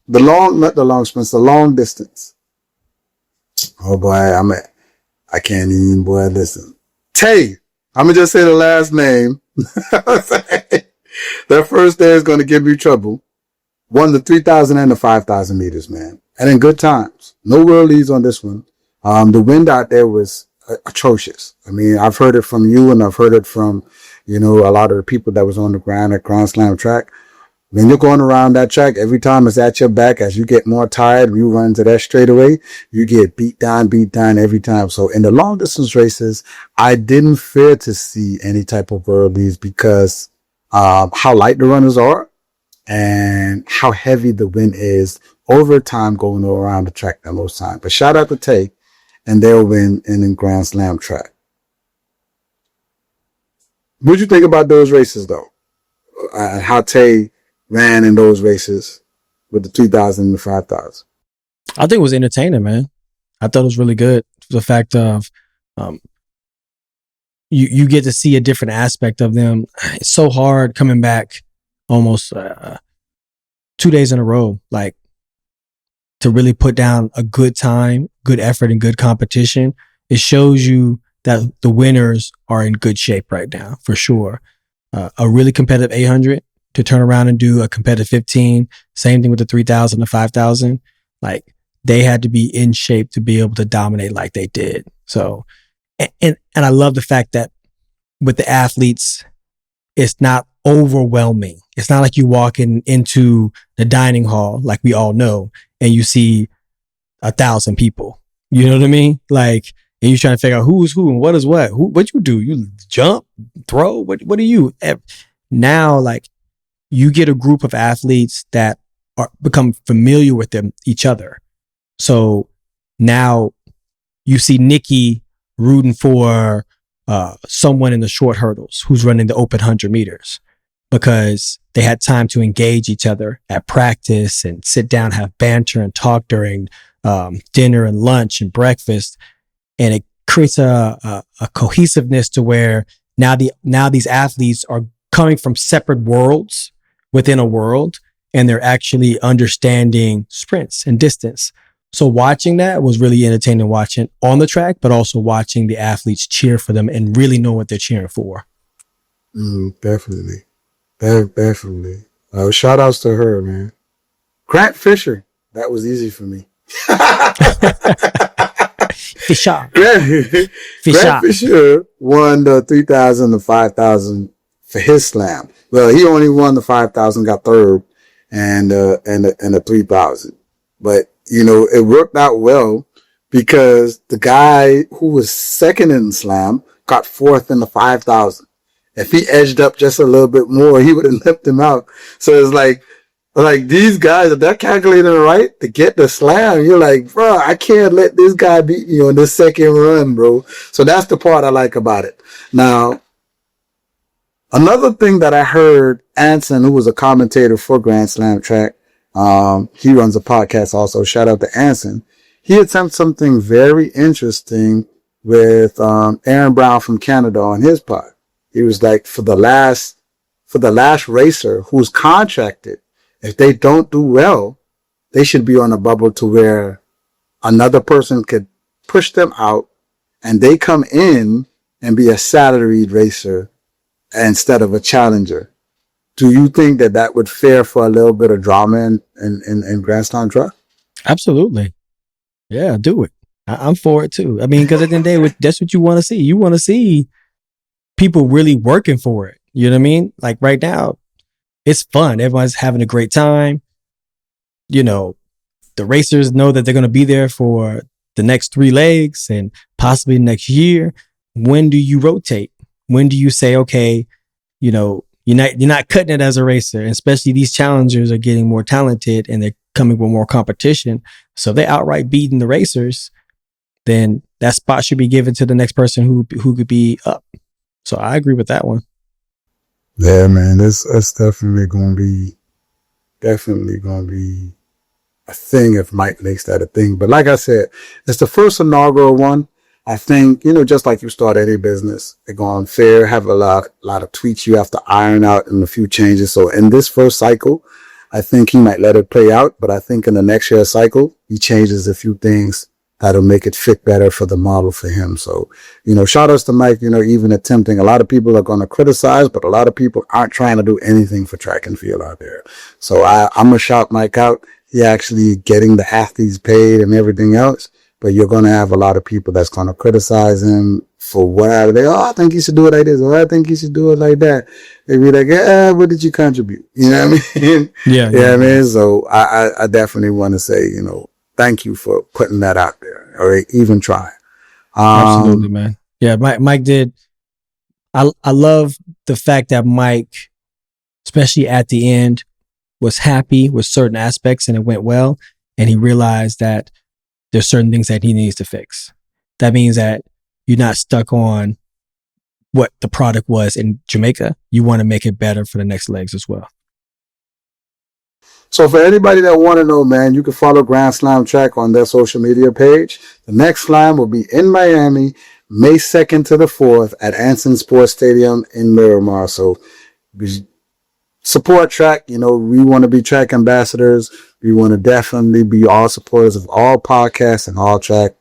Not the long sprints, the long distance. Oh boy, I can't even, boy, listen. Tay, I'm gonna just say the last name. That first day is gonna give you trouble. Won the 3,000 and the 5,000 meters, man. And in good times. No world leads on this one. The wind out there was atrocious. I mean, I've heard it from you and I've heard it from, a lot of the people that was on the ground at Grand Slam track. When you're going around that track, every time it's at your back, as you get more tired, you run to that straightaway, you get beat down every time. So in the long distance races, I didn't fear to see any type of world leads because how light the runners are and how heavy the wind is over time going around the track that most time. But shout out to Tay and their win in Grand Slam track. What'd you think about those races though? How Tay ran in those races with the 3,000 and the 5,000. I think it was entertaining, man. I thought it was really good. The fact of you get to see a different aspect of them. It's so hard coming back almost 2 days in a row, like to really put down a good time, good effort, and good competition. It shows you that the winners are in good shape right now, for sure. A really competitive 800 to turn around and do a competitive 15. Same thing with the 3,000 to 5,000. Like they had to be in shape to be able to dominate like they did. So, and I love the fact that with the athletes, it's not overwhelming. It's not like you walk into the dining hall, like we all know, and you see 1,000 people. You know what I mean? Like, and you're trying to figure out who's who and what is what. What you do? You jump, throw? What do you? Now, like, you get a group of athletes that become familiar with each other. So now you see Nikki rooting for someone in the short hurdles who's running the open 100 meters because they had time to engage each other at practice and sit down, have banter and talk during dinner and lunch and breakfast. And it creates a cohesiveness to where now these athletes are coming from separate worlds within a world, and they're actually understanding sprints and distance. So watching that was really entertaining, watching on the track, but also watching the athletes cheer for them and really know what they're cheering for. Definitely. Definitely. Shout outs to her, man. Grant Fisher. That was easy for me. Fisher. Grant Fisher won the 3,000 to 5,000 for his slam. Well, he only won the 5,000, got third, and the 3,000. But, it worked out well because the guy who was second in the slam got fourth in the 5,000. If he edged up just a little bit more, he would have left him out. So it's like these guys, if they're calculating it right to get the slam, you're like, bro, I can't let this guy beat me on this second run, bro. So that's the part I like about it. Now, another thing that I heard Anson, who was a commentator for Grand Slam track, he runs a podcast also. Shout out to Anson. He attempted something very interesting with Aaron Brown from Canada on his pod. He was like, for the last racer who's contracted, if they don't do well, they should be on a bubble to where another person could push them out and they come in and be a salaried racer instead of a challenger. Do you think that would fare for a little bit of drama in Grand Slam track? Absolutely. Yeah, do it. I'm for it too. I mean, because at the end of the day, that's what you want to see. You want to see people really working for it. You know what I mean? Like right now, it's fun. Everyone's having a great time. You know, the racers know that they're going to be there for the next 3 legs and possibly next year. When do you rotate? When do you say, okay, you know, you're not cutting it as a racer, and especially these challengers are getting more talented and they're coming with more competition. So if they're outright beating the racers, then that spot should be given to the next person who could be up. So I agree with that one. Yeah, man, that's definitely going to be a thing if Mike makes that a thing. But like I said, it's the first inaugural one. I think, you know, just like you start any business, they're going fair, have a lot of tweaks you have to iron out and a few changes. So in this first cycle, I think he might let it play out. But I think in the next year cycle, he changes a few things that'll make it fit better for the model for him. So, you know, shout outs to Mike, you know, even attempting. A lot of people are going to criticize, but a lot of people aren't trying to do anything for track and field out there. So I'm going to shout Mike out. He actually getting the athletes paid and everything else. But you're going to have a lot of people that's going to criticize him for whatever. I think you should do it like this, or I think you should do it like that. They be like, what did you contribute? You know what I mean? Yeah. I mean, so I definitely want to say, you know, thank you for putting that out there, or even try. Absolutely, man. Yeah, Mike did. I love the fact that Mike, especially at the end, was happy with certain aspects and it went well. And he realized that there's certain things that he needs to fix. That means that you're not stuck on what the product was in Jamaica. You want to make it better for the next legs as well. So for anybody that want to know, man, you can follow Grand Slam Track on their social media page. The next slam will be in Miami, May 2nd to the 4th at Anson Sports Stadium in Miramar. So support track. You know, we want to be track ambassadors. We want to definitely be all supporters of all podcasts and all track.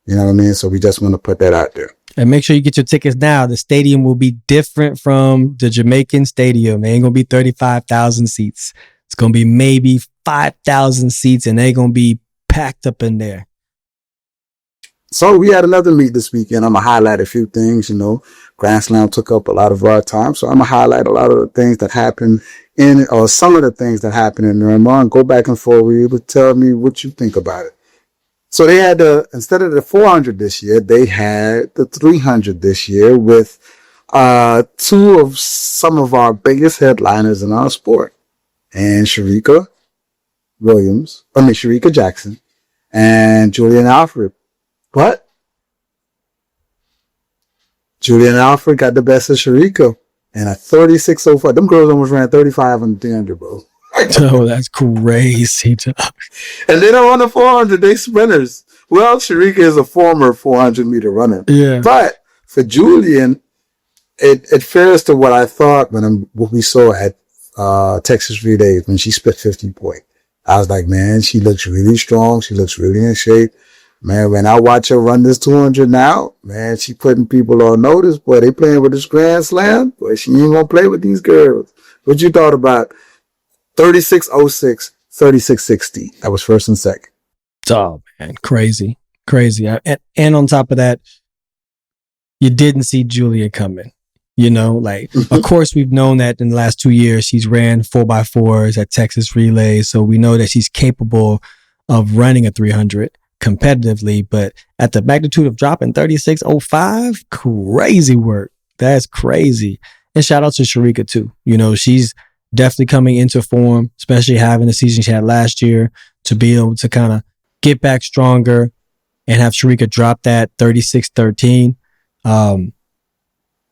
You know what I mean? So we just want to put that out there. And make sure you get your tickets now. The stadium will be different from the Jamaican stadium. It ain't going to be 35,000 seats. It's going to be maybe 5,000 seats, and they're going to be packed up in there. So we had another meet this weekend. I'm going to highlight a few things. You know, Grand Slam took up a lot of our time. So I'm going to highlight a lot of the things that happened or some of the things that happened in Miramar, and go back and forth with you, but tell me what you think about it. So they had instead of the 400 this year, they had the 300 this year with two of some of our biggest headliners in our sport, and Shericka Jackson and Julien Alfred. But Julien Alfred got the best of Shericka. And at 36.05, them girls almost ran 35 on the 300, bro. Oh, that's crazy. And they don't run the 400, they sprinters. Well, Shericka is a former 400 meter runner. Yeah. But for Julien, it fares to what I thought what we saw at Texas Relays when she split 50 point. I was like, man, she looks really strong. She looks really in shape. Man, when I watch her run this 200 now, man, she putting people on notice. Boy, they playing with this Grand Slam. Boy, she ain't gonna play with these girls. What you thought about 36.06, 36.60? That was first and second. Oh, man, crazy. And on top of that, you didn't see Julien coming. You know, like, of course, we've known that in the last 2 years, she's ran 4x4s at Texas Relays. So we know that she's capable of running a 300 competitively, but at the magnitude of dropping 36.05, crazy work. That's crazy. And shout out to Shericka too. You know, she's definitely coming into form, especially having the season she had last year, to be able to kind of get back stronger and have Shericka drop that 36.13.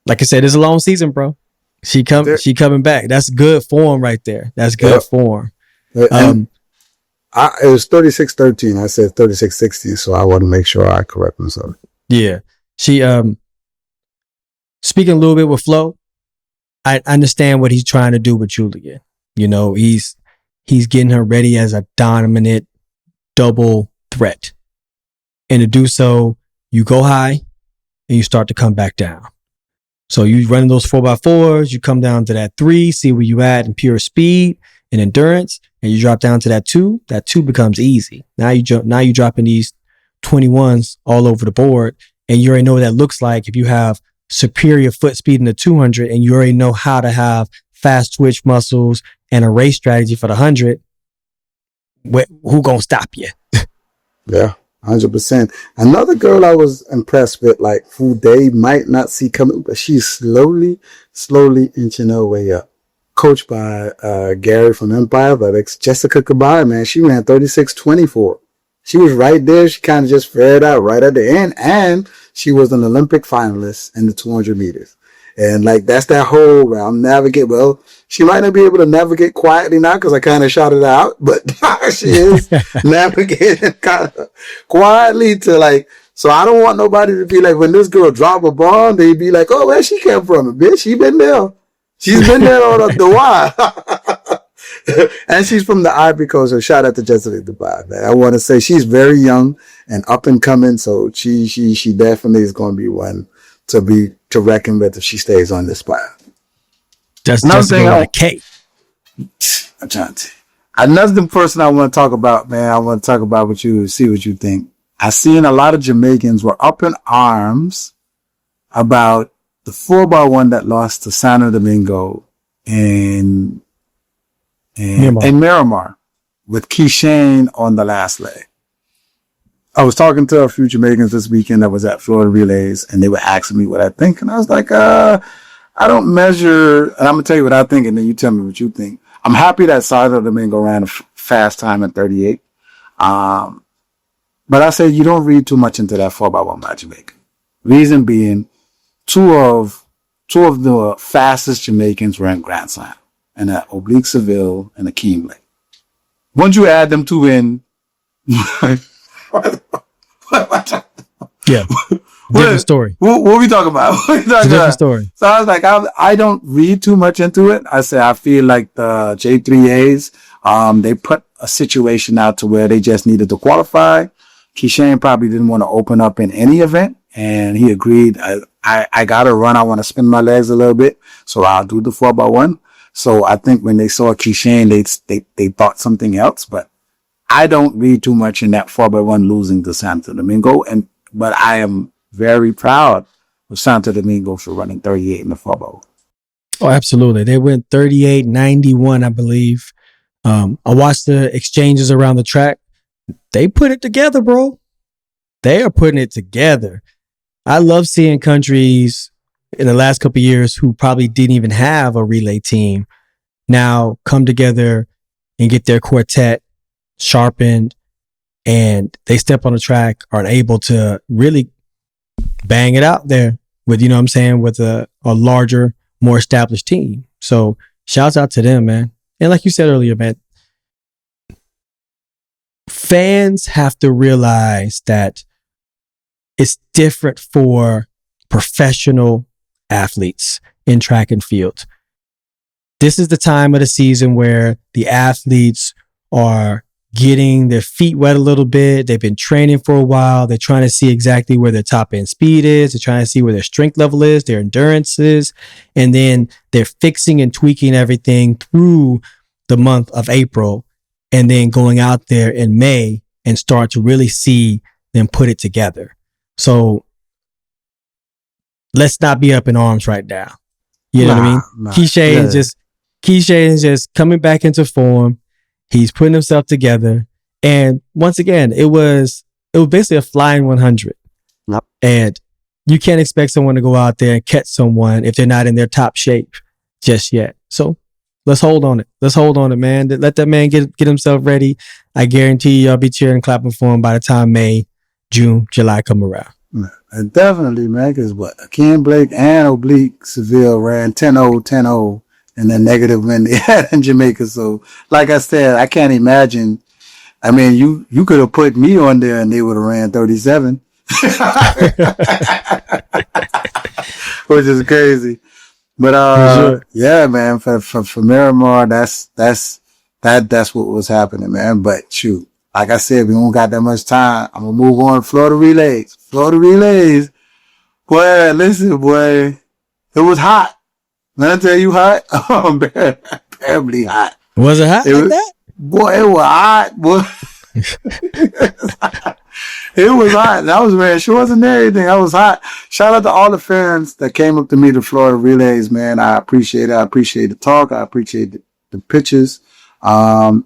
Like I said, it's a long season, bro. She coming back. That's good form right there. That's good form. It was 36.13. I said 36.60, so I want to make sure I correct myself. Yeah. She speaking a little bit with Flo, I understand what he's trying to do with Julien. You know, he's getting her ready as a dominant double threat. And to do so, you go high and you start to come back down. So you running those 4x4s, you come down to that 3, see where you at in pure speed and endurance, and you drop down to that 2. That 2 becomes easy. Now you dropping these 21s all over the board, and you already know what that looks like if you have superior foot speed in the 200, and you already know how to have fast twitch muscles, and a race strategy for the 100, who gonna stop you? Yeah, 100%. Another girl I was impressed with, like, who they might not see coming, but she's slowly inching her way up. Coached by Gary from Empire Athletics, Jessica Kabay, man, she ran 36:24. She was right there. She kind of just fared out right at the end, and she was an Olympic finalist in the 200 meters. And like, that's that whole round navigate. Well, she might not be able to navigate quietly now because I kind of shouted out, but she is navigating kind of quietly to like, so I don't want nobody to be like, when this girl drop a bomb, they be like, oh, where she came from? Bitch, she been there. She's been there all the while. And she's from the Ivory Coast, so shout out to Jessica Dubai, man. I want to say she's very young and up and coming, so she definitely is going to be one to reckon with if she stays on this path. Just Jessica with a K. I'm trying to. Another person I want to talk about, man. I want to talk about with you, see what you think. I seen a lot of Jamaicans were up in arms about the 4x1 that lost to Santo Domingo in Miramar with Kishane on the last leg. I was talking to a few Jamaicans this weekend that was at Florida Relays, and they were asking me what I think. And I was like, I don't measure, and I'm going to tell you what I think, and then you tell me what you think. I'm happy that Santo Domingo ran a fast time at 38. But I say you don't read too much into that 4x1 by Jamaica. Reason being, two of the fastest Jamaicans ran Grand Slam, and that Oblique Seville and Akeem Lake. Once you add them two in, yeah, different story. What are we talking about? Different story. So I was like, I don't read too much into it. I say I feel like the J3As, they put a situation out to where they just needed to qualify. Kishane probably didn't want to open up in any event, and he agreed. I got to run. I want to spin my legs a little bit, so I'll do the 4x1. So I think when they saw Kishane, they thought something else, but I don't read too much in that 4x1 losing to Santo Domingo, but I am very proud of Santo Domingo for running 38 in the 4x1. Oh, absolutely. They went 38.91, I believe. I watched the exchanges around the track. They put it together, bro. They are putting it together. I love seeing countries in the last couple of years who probably didn't even have a relay team now come together and get their quartet sharpened, and they step on the track, are able to really bang it out there with, you know what I'm saying, with a larger, more established team. So shouts out to them, man. And like you said earlier, man, fans have to realize that it's different for professional athletes in track and field. This is the time of the season where the athletes are getting their feet wet a little bit. They've been training for a while. They're trying to see exactly where their top end speed is. They're trying to see where their strength level is, their endurance is. And then they're fixing and tweaking everything through the month of April, and then going out there in May and start to really see them put it together. So let's not be up in arms right now. You know what I mean? Kishane is just coming back into form. He's putting himself together. And once again, it was basically a flying 100. Yep. And you can't expect someone to go out there and catch someone if they're not in their top shape just yet. So let's hold on it. Let's hold on it, man. Let that man get himself ready. I guarantee you, I'll be cheering and clapping for him by the time May, June, July come around. And definitely, man, because Ken Blake and Oblique Seville ran 10-0 and then negative when they had in Jamaica. So, like I said, I can't imagine. I mean, you could have put me on there and they would have ran 37, which is crazy. But yeah, man, for Miramar, that's what was happening, man. But shoot, like I said, we don't got that much time. I'm gonna move on to Florida Relays. Boy, listen, boy, it was hot. When I tell you hot, unbearably hot. Was it hot like that? Boy, it was hot, boy. It was hot. I was wearing shorts and everything. I was hot. Shout out to all the fans that came up to me to Florida Relays, man. I appreciate it. I appreciate the talk. I appreciate the pictures. I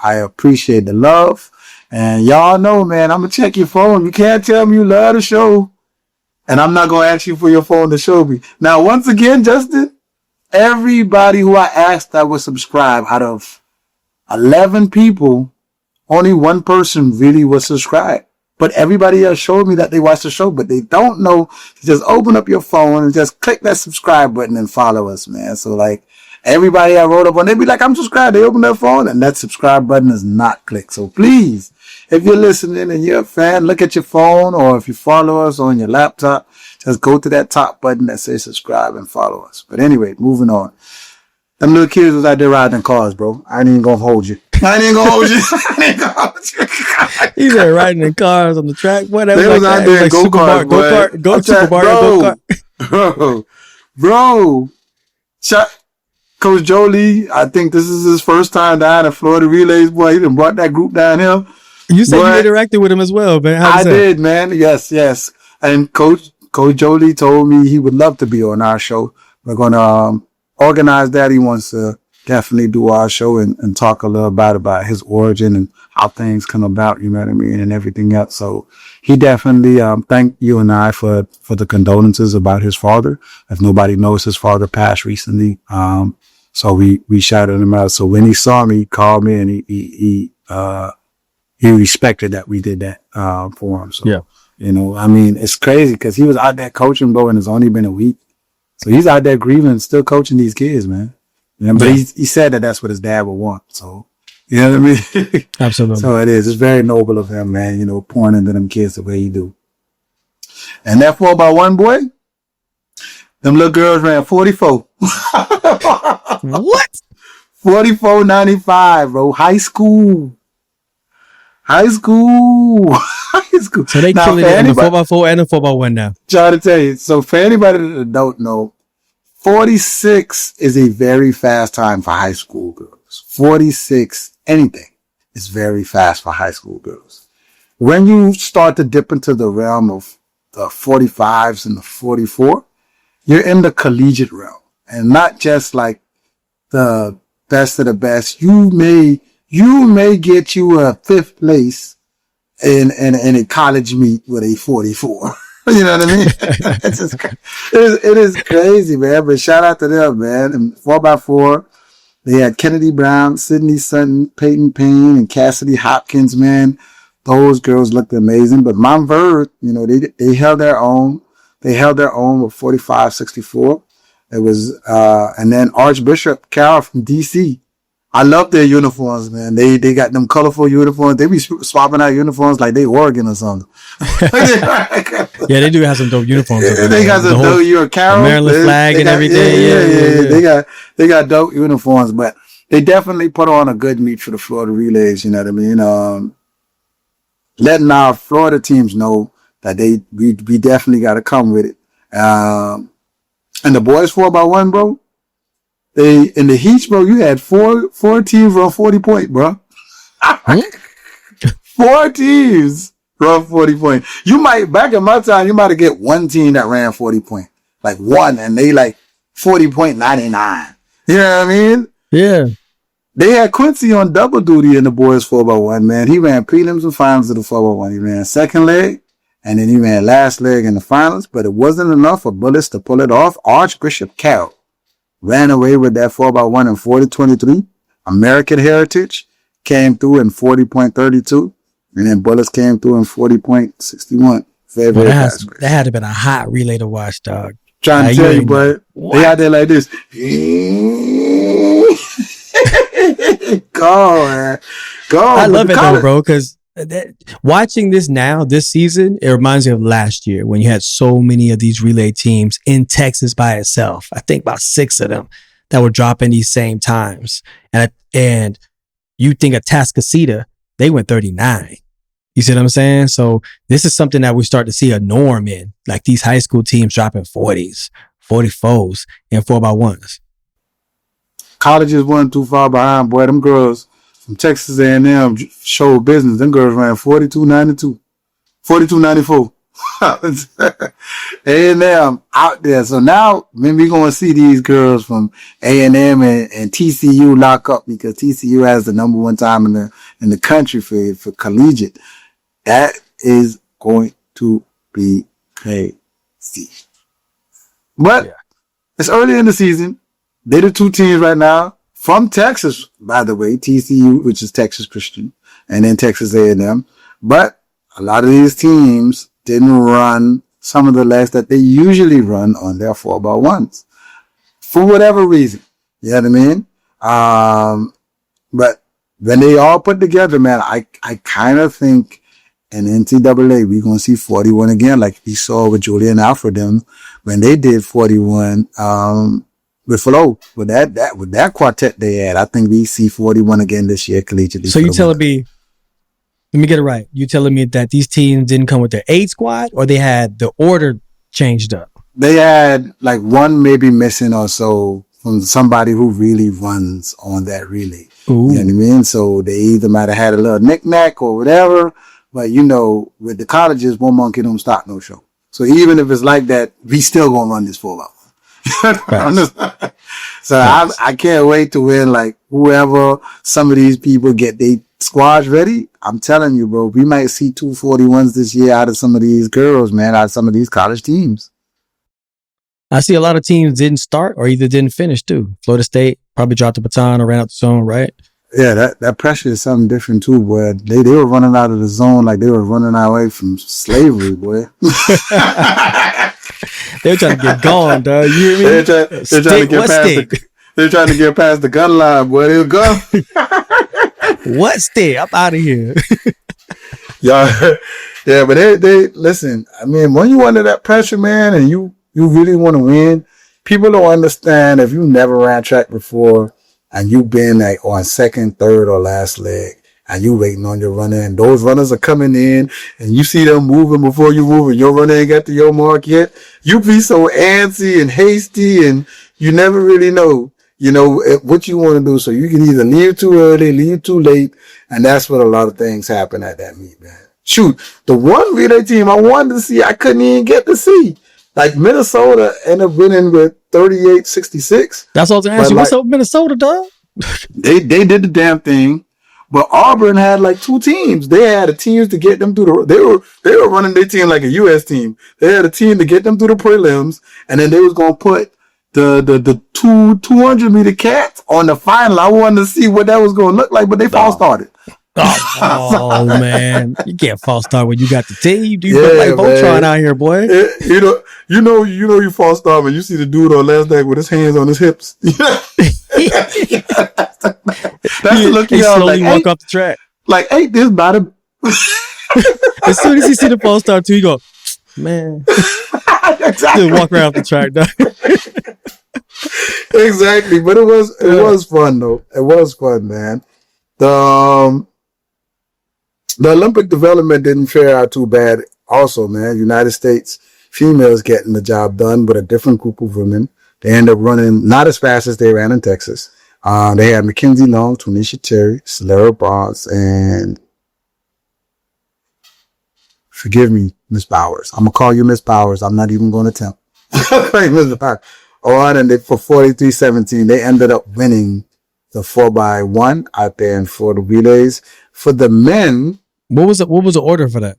appreciate the love. And y'all know, man, I'm going to check your phone. You can't tell me you love the show. And I'm not going to ask you for your phone to show me. Now, once again, Justin, everybody who I asked that would subscribe, out of 11 people, only one person really was subscribed. But everybody else showed me that they watched the show, but they don't know to just open up your phone and just click that subscribe button and follow us, man. So like everybody I wrote up on, they'd be like, I'm subscribed. They open their phone and that subscribe button is not clicked. So please, if you're listening and you're a fan, look at your phone, or if you follow us on your laptop, just go to that top button that says subscribe and follow us. But anyway, moving on. Them little kids was out there riding cars, bro. I ain't even gonna hold you. He's there riding in cars on the track. Whatever. They was out there in go-kart. Go-kart. Bro. Coach Jolie, I think this is his first time down at Florida Relays, boy. He done brought that group down here. You said you interacted with him as well, man. I did, man. Yes. And Coach Jolie told me he would love to be on our show. We're gonna organize that. He wants to definitely do our show and talk a little about his origin and how things come about, you know what I mean, and everything else. So he definitely thanked you and I for the condolences about his father. If nobody knows, his father passed recently. So we shouted him out. So when he saw me, he called me, and he respected that we did that for him. So yeah. You know, I mean, it's crazy because he was out there coaching, bro, and it's only been a week. So he's out there grieving, still coaching these kids, man. You know, but he said that that's what his dad would want. So, you know what I mean? Absolutely. So it is. It's very noble of him, man, you know, pouring into them kids the way he do. And that 4x1 boy, them little girls ran 44. What? 44.95, bro. High school. So they killing it in the 4x4 and the 4x1 now. Trying to tell you. So for anybody that don't know, 46 is a very fast time for high school girls. 46, anything is very fast for high school girls. When you start to dip into the realm of the 45s and the 44, you're in the collegiate realm, and not just like the best of the best. You may get you a 5th place in a college meet with a 44. You know what I mean? It is crazy, man. But shout out to them, man. And 4x4, they had Kennedy Brown, Sydney Sutton, Peyton Payne, and Cassidy Hopkins, man. Those girls looked amazing. But Montverde, you know, they held their own. They held their own with 45-64. It was, and then Archbishop Carroll from DC. I love their uniforms, man. They got them colorful uniforms. They be swapping out uniforms like they Oregon or something. Yeah, they do have some dope uniforms. They got some dope. You're a Carroll, Maryland flag and everything. Yeah. They got dope uniforms, but they definitely put on a good meet for the Florida Relays. You know what I mean? Letting our Florida teams know that we definitely got to come with it. And the boys 4x1, bro. In the Heats, bro, you had four teams run 40 point, bro. 4 teams run 40 point. Back in my time, you might have get one team that ran 40 point. Like one, and they like 40.99. You know what I mean? Yeah. They had Quincy on double duty in the boys 4x1, man. He ran prelims and finals of the 4x1. He ran second leg, and then he ran last leg in the finals, but it wasn't enough for Bullets to pull it off. Archbishop Carroll ran away with that 4x1 in 40.23. American Heritage came through in 40.32. And then Bullets came through in 40.61. That had to been a hot relay to watch, dog. Trying to tell you, but they out there like this. Go, man. Go. I love it though, bro, because watching this now, this season, it reminds me of last year when you had so many of these relay teams in Texas by itself. I think about 6 of them that were dropping these same times. And you think of Tascasita, they went 39. You see what I'm saying? So this is something that we start to see a norm in, like these high school teams dropping 40s, 44s, and 4x1s. Colleges weren't too far behind, boy. Them girls from Texas A&M showed business. Them girls ran 42.92, 42.94. A&M out there. So now, when we going to see these girls from A&M and TCU lock up because TCU has the number one time in the country for collegiate. That is going to be crazy. But it's early in the season. They're the two teams right now from Texas, by the way, TCU, which is Texas Christian, and then Texas A&M. But a lot of these teams didn't run some of the legs that they usually run on their 4x1s for whatever reason. You know what I mean? But when they all put together, man, I kind of think in NCAA, we're going to see 41 again, like we saw with Julien and Alfred them when they did 41, with Flo, with that quartet they had. I think we see 41 again this year collegiately. So you telling me, let me get it right. You telling me that these teams didn't come with their 8 squad, or they had the order changed up? They had like one maybe missing or so from somebody who really runs on that relay. Ooh. You know what I mean? So they either might have had a little knick-knack or whatever, but you know, with the colleges, one monkey don't stop no show. So even if it's like that, we still gonna run this 4x1. So I can't wait to win, like whoever, some of these people get their squads ready. I'm telling you, bro, we might see 241s this year out of some of these girls, man, out of some of these college teams. I see a lot of teams didn't start or either didn't finish too. Florida State probably dropped the baton or ran out the zone, right? Yeah, that pressure is something different too, boy. They were running out of the zone like they were running away from slavery, boy. They were trying to get gone, dog. You hear me? They're trying to get past the gun line, boy. They were gone. What stick? I'm out of here. Yeah, but they listen. I mean, when you under that pressure, man, and you really want to win, people don't understand if you never ran track before and you've been like on second, third, or last leg, and you waiting on your runner, and those runners are coming in, and you see them moving before you move, and your runner ain't got to your mark yet. You be so antsy and hasty, and you never really know, what you want to do. So you can either leave too early, leave too late, and that's what a lot of things happen at that meet, man. Shoot, the one relay team I wanted to see, I couldn't even get to see. Like Minnesota ended up winning with 38-66. That's what I was going to ask you. What's up with Minnesota, dog? They did the damn thing. But Auburn had like 2 teams. They had a team to get them through they were running their team like a U.S. team. They had a team to get them through the prelims, and then they was gonna put the 200 meter cats on the final. I wanted to see what that was gonna look like, but they false started. Oh man, you can't false start when you got the team. You look like Voltron out here, boy. You false start when you see the dude on last night with his hands on his hips. That's the look you slowly walk off the track. Like, ain't this about to... As soon as he see the false start too, he go, man. Exactly. Just walk right off the track, dog. Exactly, but it was fun though. It was fun, man. The Olympic development didn't fare out too bad. Also, man, United States females getting the job done with a different group of women. They end up running not as fast as they ran in Texas. They had Mackenzie Long, Tonisha Terry, Celera Barnes, and forgive me, Miss Bowers. I'm gonna call you Miss Bowers. I'm not even gonna attempt. Miss Bowers. And for 43-17, they ended up winning the 4x1 out there and for the relays. For the men, what was the order for that?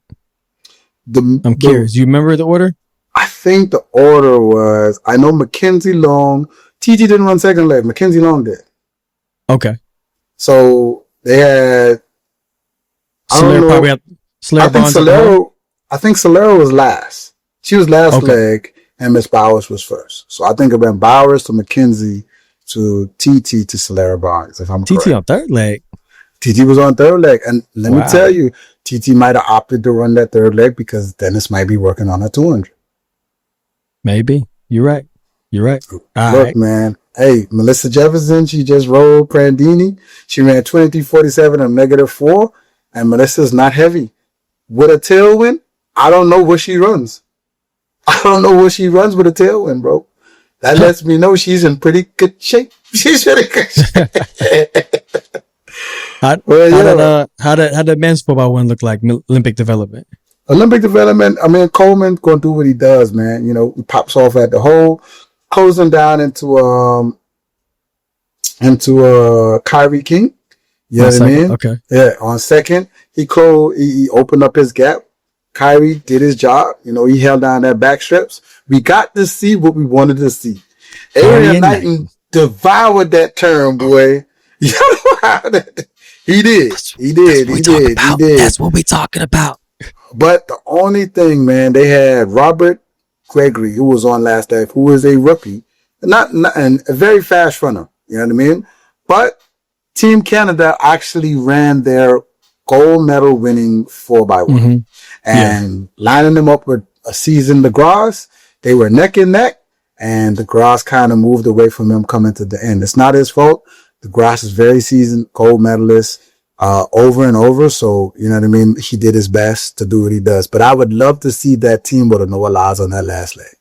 I'm curious. You remember the order? I think the order was, I know Mackenzie Long. TT didn't run second leg. Mackenzie Long did. Okay. So they had. I think Celera was last. She was last leg, and Miss Bowers was first. So I think it went Bowers to Mackenzie to TT to Celera Barnes, if I'm correct. TT on third leg. TT was on third leg. And let me tell you, TT might have opted to run that third leg because Dennis might be working on a 200. Maybe. You're right. Look, man. Hey, Melissa Jefferson, she just rolled Prandini. She ran 23:47 and -4. And Melissa's not heavy. With a tailwind, I don't know what she runs. I don't know what she runs with a tailwind, bro. That lets me know she's in pretty good shape. She's pretty good shape. How did men's football one look like? Olympic development. Olympic development. I mean, Coleman gonna do what he does, man. You know, he pops off at the hole, closing down into Kyrie King. You know what I mean? Okay. Yeah. On second, he opened up his gap. Kyrie did his job. You know, he held down that back strips. We got to see what we wanted to see. Aaron Knighton devoured that turn, boy. You know how that he did. He did. That's what we talking about. But the only thing, man, they had Robert Gregory, who was on last day, who was a rookie, not and a very fast runner. You know what I mean? But Team Canada actually ran their gold medal winning 4x1. And lining them up with a seasoned DeGrasse, they were neck and neck, and DeGrasse kind of moved away from him coming to the end. It's not his fault. DeGrasse is very seasoned, gold medalist, over and over. So, you know what I mean? He did his best to do what he does. But I would love to see that team with a Noah Lyles on that last leg.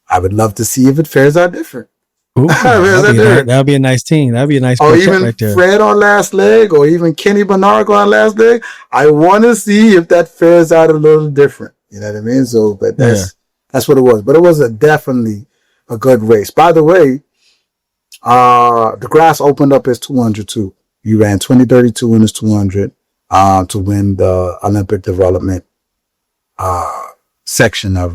I would love to see if it fares out different. Ooh, that'll be a nice team. That'll be a nice. Or even right there. Fred on last leg, or even Kenny Bernard on last leg. I want to see if that fares out a little different. You know what I mean? So, but that's what it was. But it was definitely a good race. By the way, DeGrasse opened up his 200 too. He ran 20:32 in his 200 to win the Olympic development section of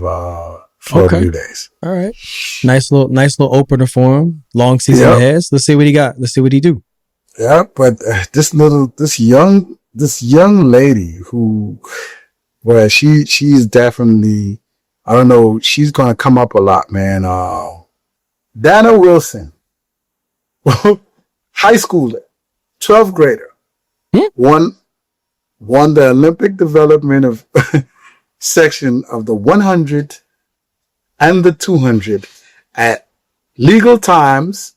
Florida Relays. All right. Nice little opener for him. Long season ahead. So let's see what he got. Let's see what he do. Yeah, but this young lady who, well, she's definitely, I don't know, she's gonna come up a lot, man. Dana Wilson, high schooler, 12th grader, won the Olympic development of section of the 100 and the 200 at legal times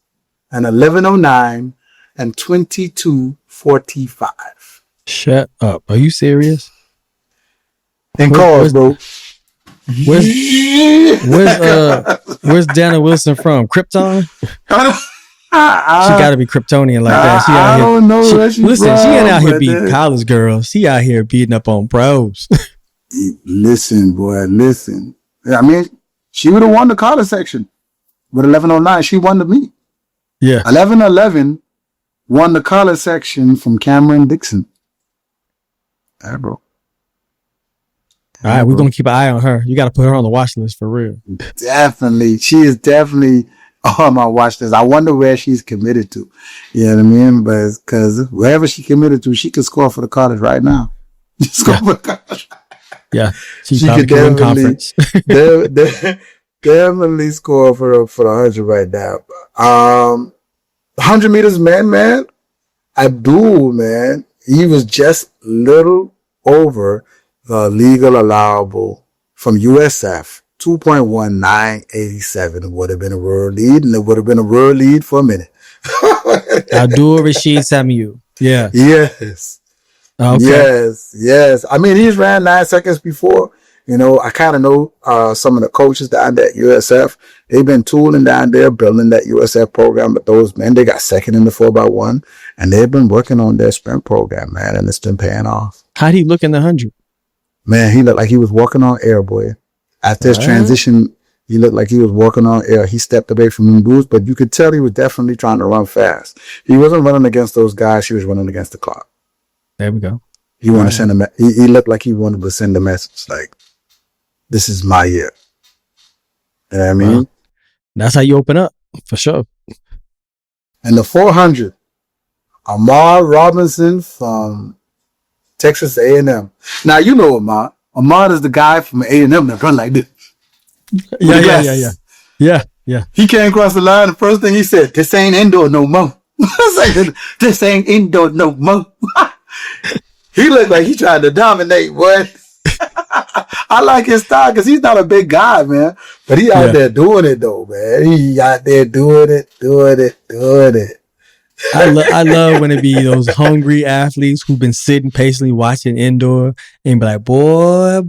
and 11:09 and 22:45. Shut up. Are you serious? In cars, bro. Where's Dana Wilson from? Krypton? She got to be Kryptonian like that. She out I don't know where she's listen, from, she ain't out here but beating college girls. She out here beating up on pros. Listen, boy, listen. I mean, she would have won the college section with 11:09. She won the meet. Yeah. 11:11 won the college section from Cameron Dixon. All right, bro. All right, we're going to keep an eye on her. You got to put her on the watch list for real. Definitely. She is definitely on my watch list. I wonder where she's committed to. You know what I mean? But because wherever she committed to, she could score for the college right now. Score for the college. Yeah. She could win conference. Definitely score for the 100 right now. 100 meters man, Abdul, man, he was just little over the legal allowable from USF, 2.1987. It would have been a world lead, and it would have been a world lead for a minute. Abdul Rashid Samuel. Yeah. Yes. Okay. Yes. I mean, he's ran 9 seconds before. You know, I kind of know some of the coaches down there at USF. They've been tooling down there, building that USF program. But those men, they got second in the 4x1, and they've been working on their sprint program, man, and it's been paying off. How'd he look in the 100? Man, he looked like he was walking on air, boy. After his transition, he looked like he was walking on air. He stepped away from them dudes, but you could tell he was definitely trying to run fast. He wasn't running against those guys. He was running against the clock. There we go. He wanted to send a he looked like he wanted to send a message like, this is my year. You know what I mean? That's how you open up, for sure. And the 400, Amar Robinson from Texas A&M. Now, you know Amar. Amar is the guy from A&M that run like this. Yeah. He came across the line, the first thing he said, this ain't indoor no more. This ain't indoor no more. He looked like he tried to dominate, boy. I like his style because he's not a big guy, man. But he out there doing it, though, man. He out there doing it. I love when it be those hungry athletes who've been sitting patiently watching indoor and be like, boy,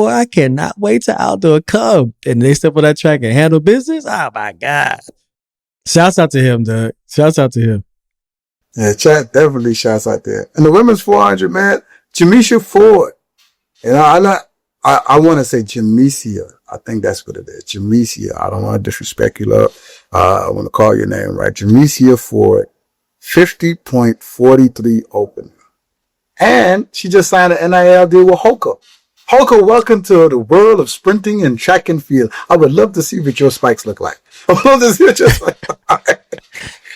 I cannot wait to outdoor come. And they step on that track and handle business. Oh, my God. Shouts out to him, Doug. Shouts out to him. Yeah, chat definitely shots out there. And the women's 400, man, Jamisha Ford. And I want to say Jamesia. I think that's what it is. Jamesia. I don't want to disrespect you, love. I want to call your name right. Jamesia Ford, 50.43 open. And she just signed an NIL deal with Hoka. Hoka, welcome to the world of sprinting and track and field. I would love to see what your spikes look like. I would love to see what your spikes look like.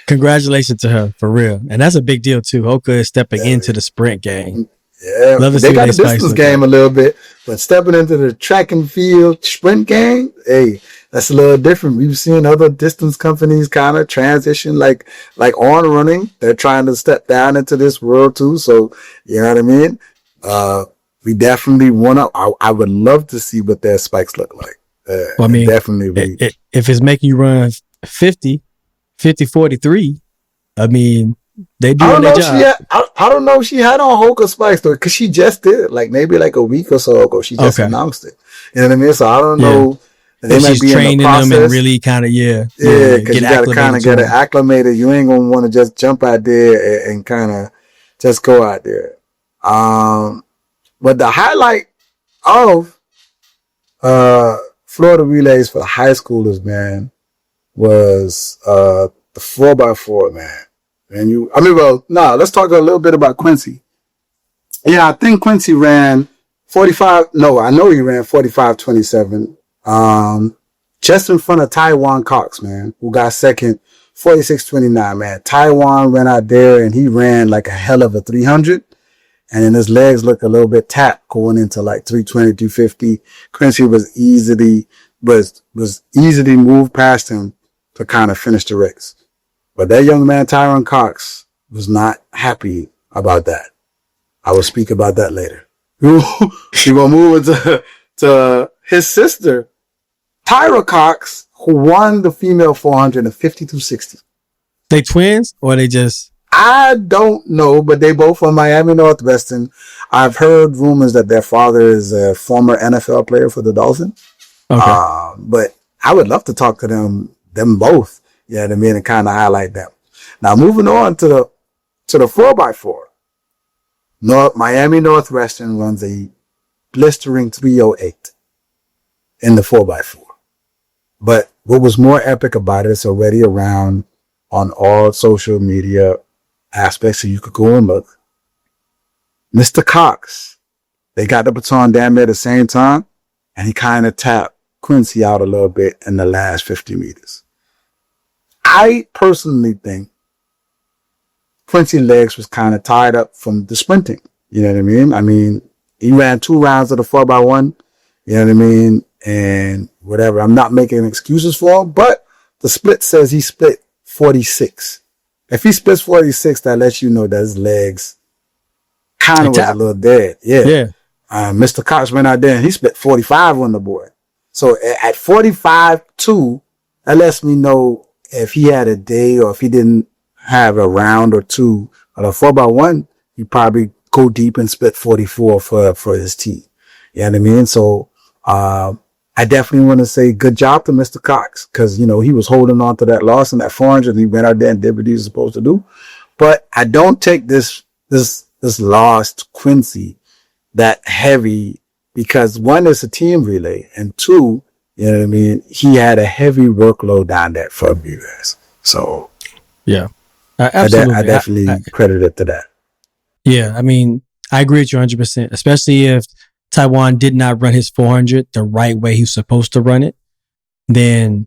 Congratulations to her, for real. And that's a big deal, too. Hoka is stepping into the sprint game. Yeah, love to see they got what the distance game like. a little bit, but stepping into the track and field sprint game, hey, that's a little different. We've seen other distance companies kind of transition, like On Running. They're trying to step down into this world too. So, you know what I mean? We definitely I would love to see what their spikes look like. Well, I mean, definitely. If it's making you run 43, I mean, they do their job. I don't know if she had on Hoka spikes though, because she just did it, maybe a week or so ago. She just announced it. You know what I mean? So I don't know. They might be training them and really kind of because you got to kind of get it acclimated. You ain't gonna want to just jump out there and kind of just go out there. But the highlight of Florida relays for the high schoolers, man, was the 4x4, man. And let's talk a little bit about Quincy. Yeah, I think Quincy ran 45. No, I know he ran 45:27. Just in front of Taiwan Cox, man, who got second, 46:29, man. Taiwan went out there and he ran like a hell of a 300. And then his legs look a little bit tapped going into 320, 250. Quincy was easily moved past him to kind of finish the race. But that young man, Taiwan Cox, was not happy about that. I will speak about that later. We're going to move into to his sister, Tyra Cox, who won the female 400 in 52.60. They twins or they just... I don't know, but they both from Miami Northwestern. I've heard rumors that their father is a former NFL player for the Dolphins. Okay. But I would love to talk to them both. Yeah, to me and kind of highlight them. Now moving on to the 4x4. Miami Northwestern runs a blistering 308 in the 4x4. But what was more epic about it, it's already around on all social media aspects, so you could go and look. Mr. Cox, they got the baton down there at the same time, and he kind of tapped Quincy out a little bit in the last 50 meters. I personally think Quincy's legs was kind of tied up from the sprinting. You know what I mean? I mean, he ran 2 rounds of the 4x1. You know what I mean? And whatever. I'm not making excuses for him, but the split says he split 46. If he splits 46, that lets you know that his legs kind of was a little dead. Yeah. Mr. Cox went out there and he split 45 on the board. So at 45.2, that lets me know if he had a day or if he didn't have a round or two of the 4x1, he probably go deep and split 44 for his team. You know what I mean? So, I definitely want to say good job to Mr. Cox because, he was holding on to that loss in that 400 and he went out there and did what he was supposed to do. But I don't take this loss to Quincy that heavy because one, it's a team relay and two, you know what I mean? He had a heavy workload down there for you guys. So, yeah, absolutely. I definitely credit it to that. Yeah, I mean, I agree with you 100%, especially if Taiwan did not run his 400 the right way he was supposed to run it, then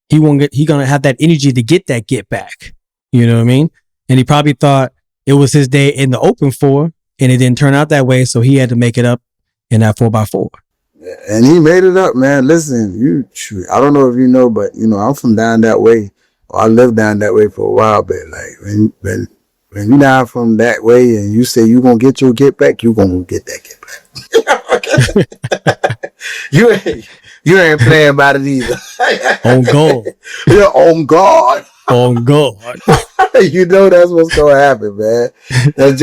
he gonna have that energy to get back. You know what I mean? And he probably thought it was his day in the open 4 and it didn't turn out that way. So he had to make it up in that 4x4. And he made it up, man. Listen, I don't know if you know, but I'm from down that way. I lived down that way for a while, but when you're down from that way and you say you're going to get your get back, you're going to get that get back. you ain't playing by it either. On God. Yeah, on God. On God. That's what's going to happen, man. That's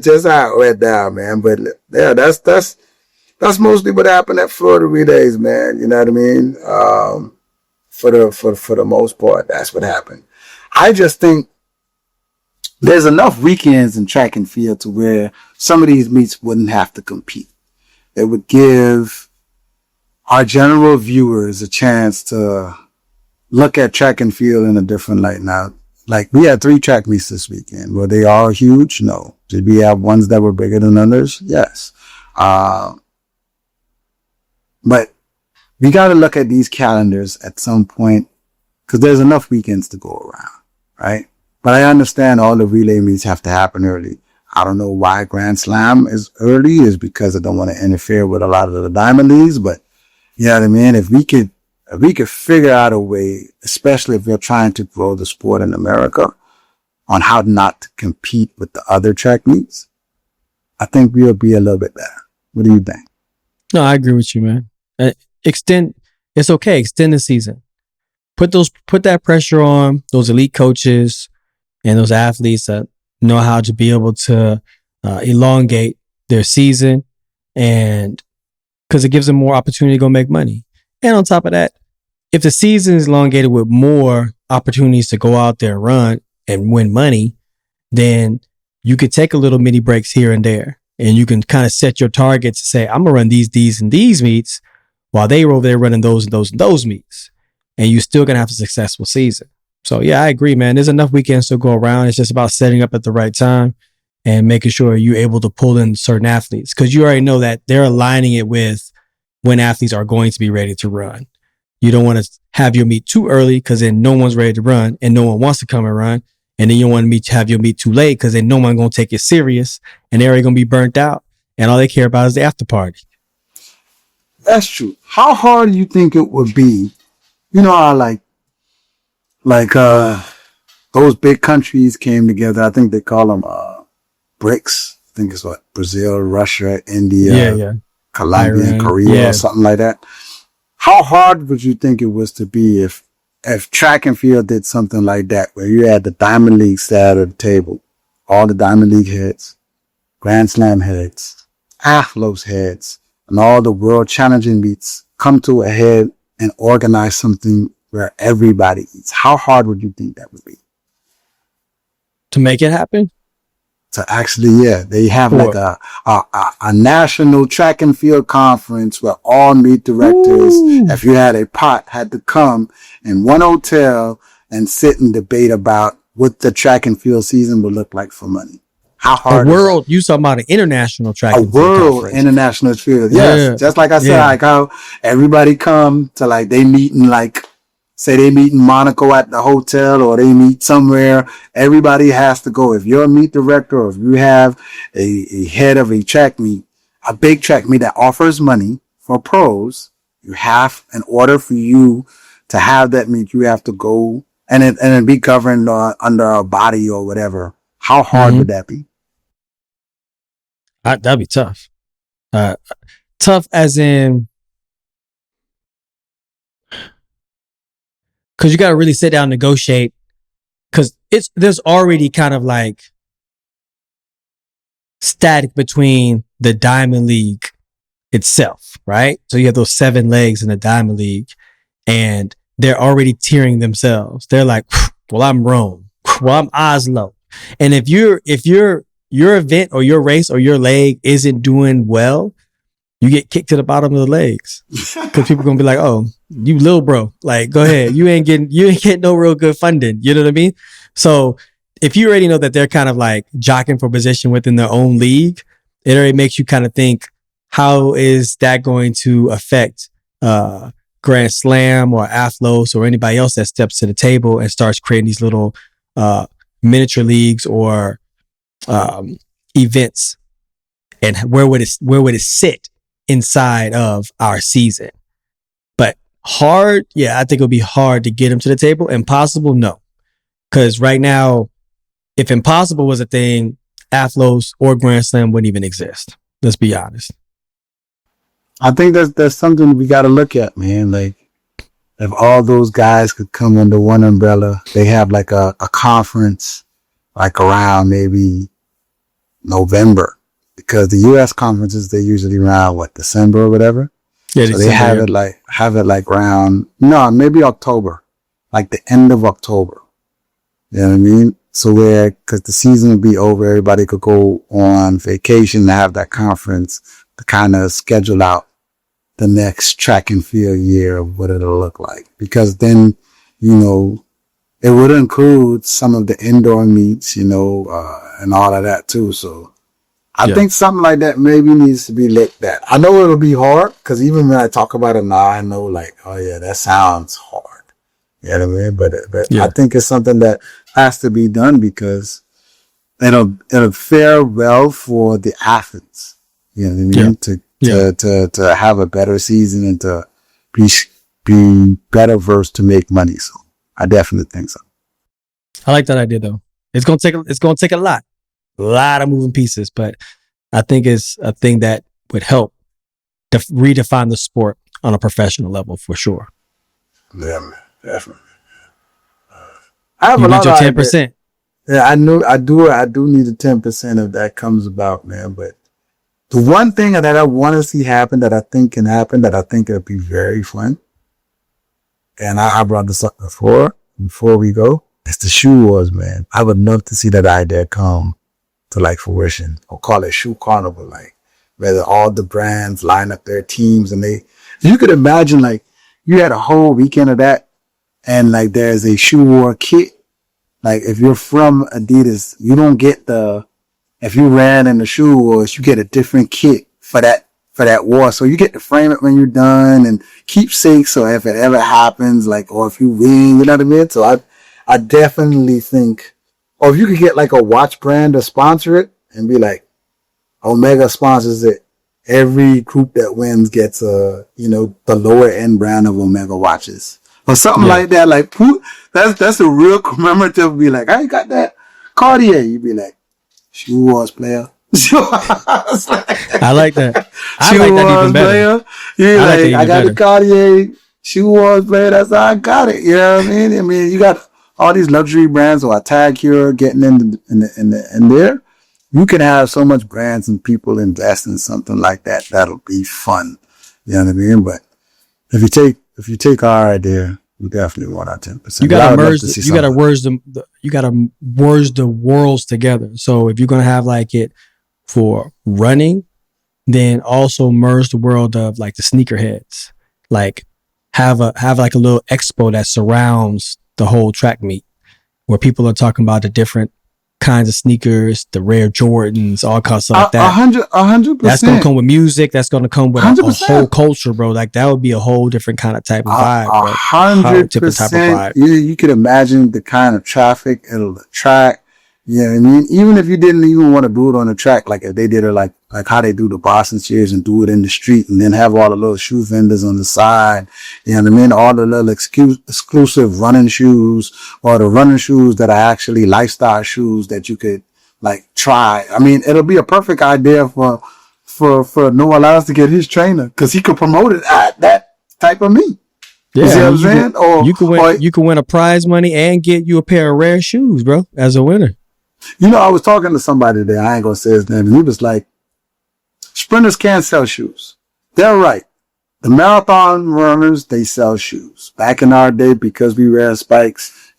just how it went down, man. But yeah, that's mostly what happened at Florida relays, man. You know what I mean? For the most part, that's what happened. I just think there's enough weekends in track and field to where some of these meets wouldn't have to compete. It would give our general viewers a chance to look at track and field in a different light. Now, like, we had 3 track meets this weekend. Were they all huge? No. Did we have ones that were bigger than others? Yes. But we got to look at these calendars at some point, because there's enough weekends to go around, right? But I understand all the relay meets have to happen early. I don't know why Grand Slam is early, is because I don't want to interfere with a lot of the Diamond Leagues, but you know what I mean? If we could figure out a way, especially if we're trying to grow the sport in America, on how not to compete with the other track meets, I think we'll be a little bit better. What do you think? No, I agree with you, man. It's okay. Extend the season. Put that pressure on those elite coaches and those athletes that know how to be able to elongate their season, and because it gives them more opportunity to go make money. And on top of that, if the season is elongated with more opportunities to go out there and run and win money, then you could take a little mini breaks here and there, and you can kind of set your targets to say, I'm gonna run these and these meets, while they were over there running those and those meets, and you're still gonna have a successful season. So yeah, I agree, man. There's enough weekends to go around. It's just about setting up at the right time and making sure you're able to pull in certain athletes, because you already know that they're aligning it with when athletes are going to be ready to run. You don't want to have your meet too early, because then no one's ready to run and no one wants to come and run. And then you don't want to have your meet too late, because then no one's going to take it serious and they're already going to be burnt out. And all they care about is the after party. That's true. How hard do you think it would be? You know how those big countries came together. I think they call them BRICS. I think it's what, Brazil, Russia, India, Colombia, Iran, Korea, or something like that. How hard would you think it was to be if track and field did something like that, where you had the Diamond League sat at the table, all the Diamond League heads, Grand Slam heads, Athlos heads, and all the world challenging meets come to a head and organize something where everybody eats? How hard would you think that would be? To make it happen? To actually, they have like a national track and field conference where all meet directors, if you had a pot, had to come in one hotel and sit and debate about what the track and field season would look like for money. How hard? You talking about an international track and field world conference. International field. Yes. Yeah. Just like I said, like how everybody come to, like, they meet in, like, say they meet in Monaco at the hotel, or they meet somewhere. Everybody has to go. If you're a meet director, or if you have a head of a track meet, a big track meet that offers money for pros, you have, in order for you to have that meet, you have to go and it be governed under a body or whatever. How hard would that be? That'd be tough. Tough as in, because you got to really sit down and negotiate, because there's already kind of like static between the Diamond League itself, right? So you have those 7 legs in the Diamond League, and they're already tearing themselves. They're like, well, I'm Rome. Well, I'm Oslo. And if your event or your race or your leg isn't doing well, you get kicked to the bottom of the legs, because people are gonna be like, "Oh, you little bro, like, go ahead, you ain't getting no real good funding." You know what I mean? So if you already know that they're kind of like jockeying for position within their own league, it already makes you kind of think, how is that going to affect Grand Slam or Athlos or anybody else that steps to the table and starts creating these little miniature leagues or events, and where would it sit inside of our season? But hard, I think it'll be hard to get them to the table. Impossible, no, because right now, if impossible was a thing, Athlos or Grand Slam wouldn't even exist. Let's be honest. I think that's something we got to look at, man. Like, if all those guys could come under one umbrella, they have like a conference, like around maybe November, because the U.S. conferences, they're usually around December or whatever. Yeah, so they have it like around, maybe October, like the end of October. You know what I mean? So because the season will be over, everybody could go on vacation to have that conference to kind of schedule out the next track and field year of what it'll look like. Because then, it would include some of the indoor meets, and all of that too. So I think something like that maybe needs to be looked at. I know it'll be hard because even when I talk about it now, I know like, oh yeah, that sounds hard. You know what I mean? But I think it's something that has to be done because it'll fare well for the athletes. You know what I mean? To have a better season and to be better versed to make money. So I definitely think so. I like that idea though. It's gonna take a lot of moving pieces, but I think it's a thing that would help redefine the sport on a professional level for sure. Yeah, man, definitely. I have you a lot your of 10%. Yeah, I do need the 10% if that comes about, man. But the one thing that I want to see happen, that I think can happen, that I think it'll be very fun, and I brought this up before we go, it's the shoe wars, man. I would love to see that idea come to like fruition, or call it shoe carnival, like whether all the brands line up their teams and you could imagine like you had a whole weekend of that, and like there's a shoe war kit. Like if you're from Adidas, you don't get if you ran in the shoe wars, you get a different kit for that war. So you get to frame it when you're done and keepsake. So if it ever happens, like, or if you win, you know what I mean? So I definitely think, or if you could get like a watch brand to sponsor it and be like, Omega sponsors it. Every group that wins gets the lower end brand of Omega watches or something like that. Like, that's a real commemorative. Be like, I got that Cartier. You'd be like, shoe wars player. I like that. I shoe like that wars even better. Player. Yeah, I got better. the Cartier shoe wars player. That's how I got it. You know what I mean? I mean, you got all these luxury brands or Tag Heuer getting in there. You can have so much brands and people invest in something like that. That'll be fun. You know what I mean? But if you take our idea, we definitely want our 10%. You gotta merge the worlds together. So if you're gonna have like it for running, then also merge the world of like the sneakerheads. Like have like a little expo that surrounds the whole track meet, where people are talking about the different kinds of sneakers, the rare Jordans, all kinds of stuff like that. 100%. That's gonna come with music. That's gonna come with a 100%. whole culture, bro. Like that would be a whole different kind of type of vibe. 100%. You could imagine the kind of traffic it'll attract. You know what I mean? Even if you didn't even want to do it on the track, like if they did it like how they do the Boston Cheers and do it in the street and then have all the little shoe vendors on the side. You know what I mean? All the little exclusive running shoes, or the running shoes that are actually lifestyle shoes that you could like try. I mean, it'll be a perfect idea for Noah Lyles to get his trainer, because he could promote it at that type of meet. Yeah, you see what I'm saying? You can win a prize money and get you a pair of rare shoes, bro, as a winner. I was talking to somebody today, I ain't gonna say his name, and he was like, sprinters can't sell shoes. They're right. The marathon runners, they sell shoes. Back in our day, because we wear spikes,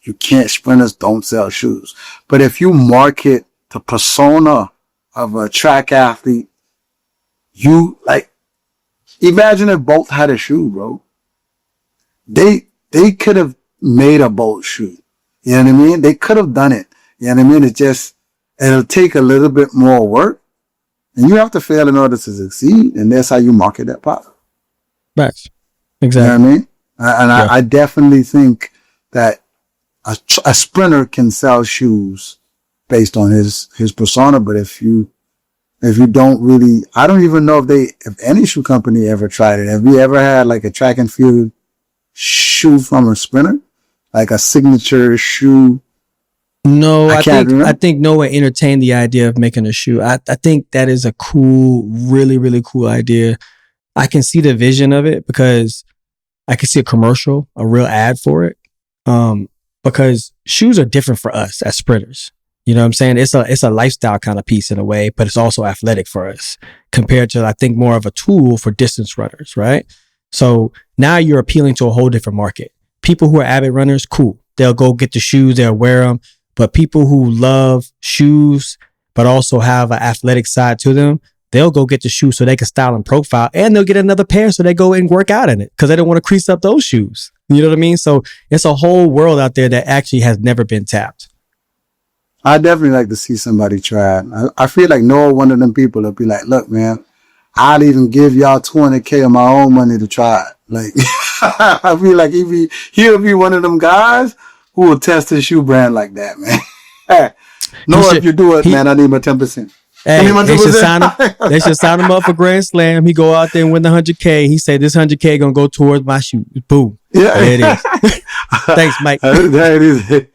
sprinters don't sell shoes. But if you market the persona of a track athlete, imagine if Bolt had a shoe, bro. They could have made a Bolt shoe. You know what I mean? They could have done it. You know what I mean? It'll take a little bit more work, and you have to fail in order to succeed. And that's how you market that product. Right. Exactly. You know what I mean? And I definitely think that a sprinter can sell shoes based on his persona. But if you don't really, I don't even know if any shoe company ever tried it. Have you ever had like a track and field shoe from a sprinter? Like a signature shoe? No, I think Noah entertained the idea of making a shoe. I think that is a cool, really, really cool idea. I can see the vision of it because I can see a commercial, a real ad for it. Because shoes are different for us as sprinters. You know what I'm saying? It's a lifestyle kind of piece in a way, but it's also athletic for us compared to, I think, more of a tool for distance runners, right? So now you're appealing to a whole different market. People who are avid runners, cool. They'll go get the shoes, they'll wear them. But people who love shoes, but also have an athletic side to them, they'll go get the shoes so they can style and profile, and they'll get another pair so they go and work out in it because they don't want to crease up those shoes. You know what I mean? So it's a whole world out there that actually has never been tapped. I definitely like to see somebody try it. I feel like no one of them people will be like, look, man, I'll even give y'all $20K of my own money to try it. Like, I feel like he'll be one of them guys who will test his shoe brand like that, man. If you do it, man, I need my 10%. Hey, they should sign him up for Grand Slam. He go out there and win the 100K. He say this 100K gonna go towards my shoe. Boom. Yeah, there it is. Thanks, Mike. There it is.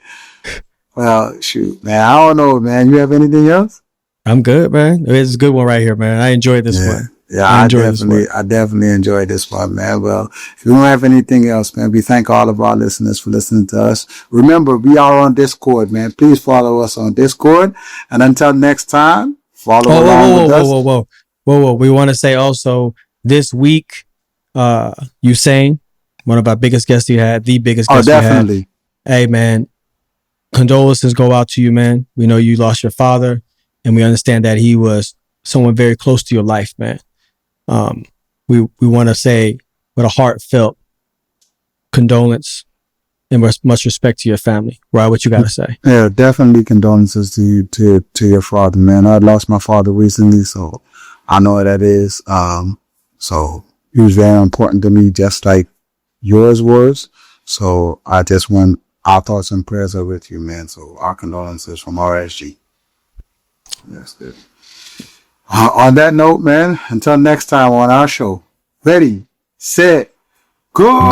Well, shoot, man. I don't know, man. You have anything else? I'm good, man. It's a good one right here, man. I enjoyed this one. Yeah, I definitely enjoyed this one, man. Well, if you don't have anything else, man, we thank all of our listeners for listening to us. Remember, we are on Discord, man. Please follow us on Discord. And until next time, follow along with us. Whoa. We want to say also this week, Usain, one of our biggest guests you had, the biggest guest you had. Definitely. Hey, man, condolences go out to you, man. We know you lost your father, and we understand that he was someone very close to your life, man. We want to say with a heartfelt condolence and much respect to your family. Rod, what you got to say? Yeah, definitely condolences to you, to your father, man. I lost my father recently, so I know what that is. So he was very important to me, just like yours was. So I just want our thoughts and prayers are with you, man. So our condolences from RSG. That's good. On that note, man, until next time on our show, ready, set, go!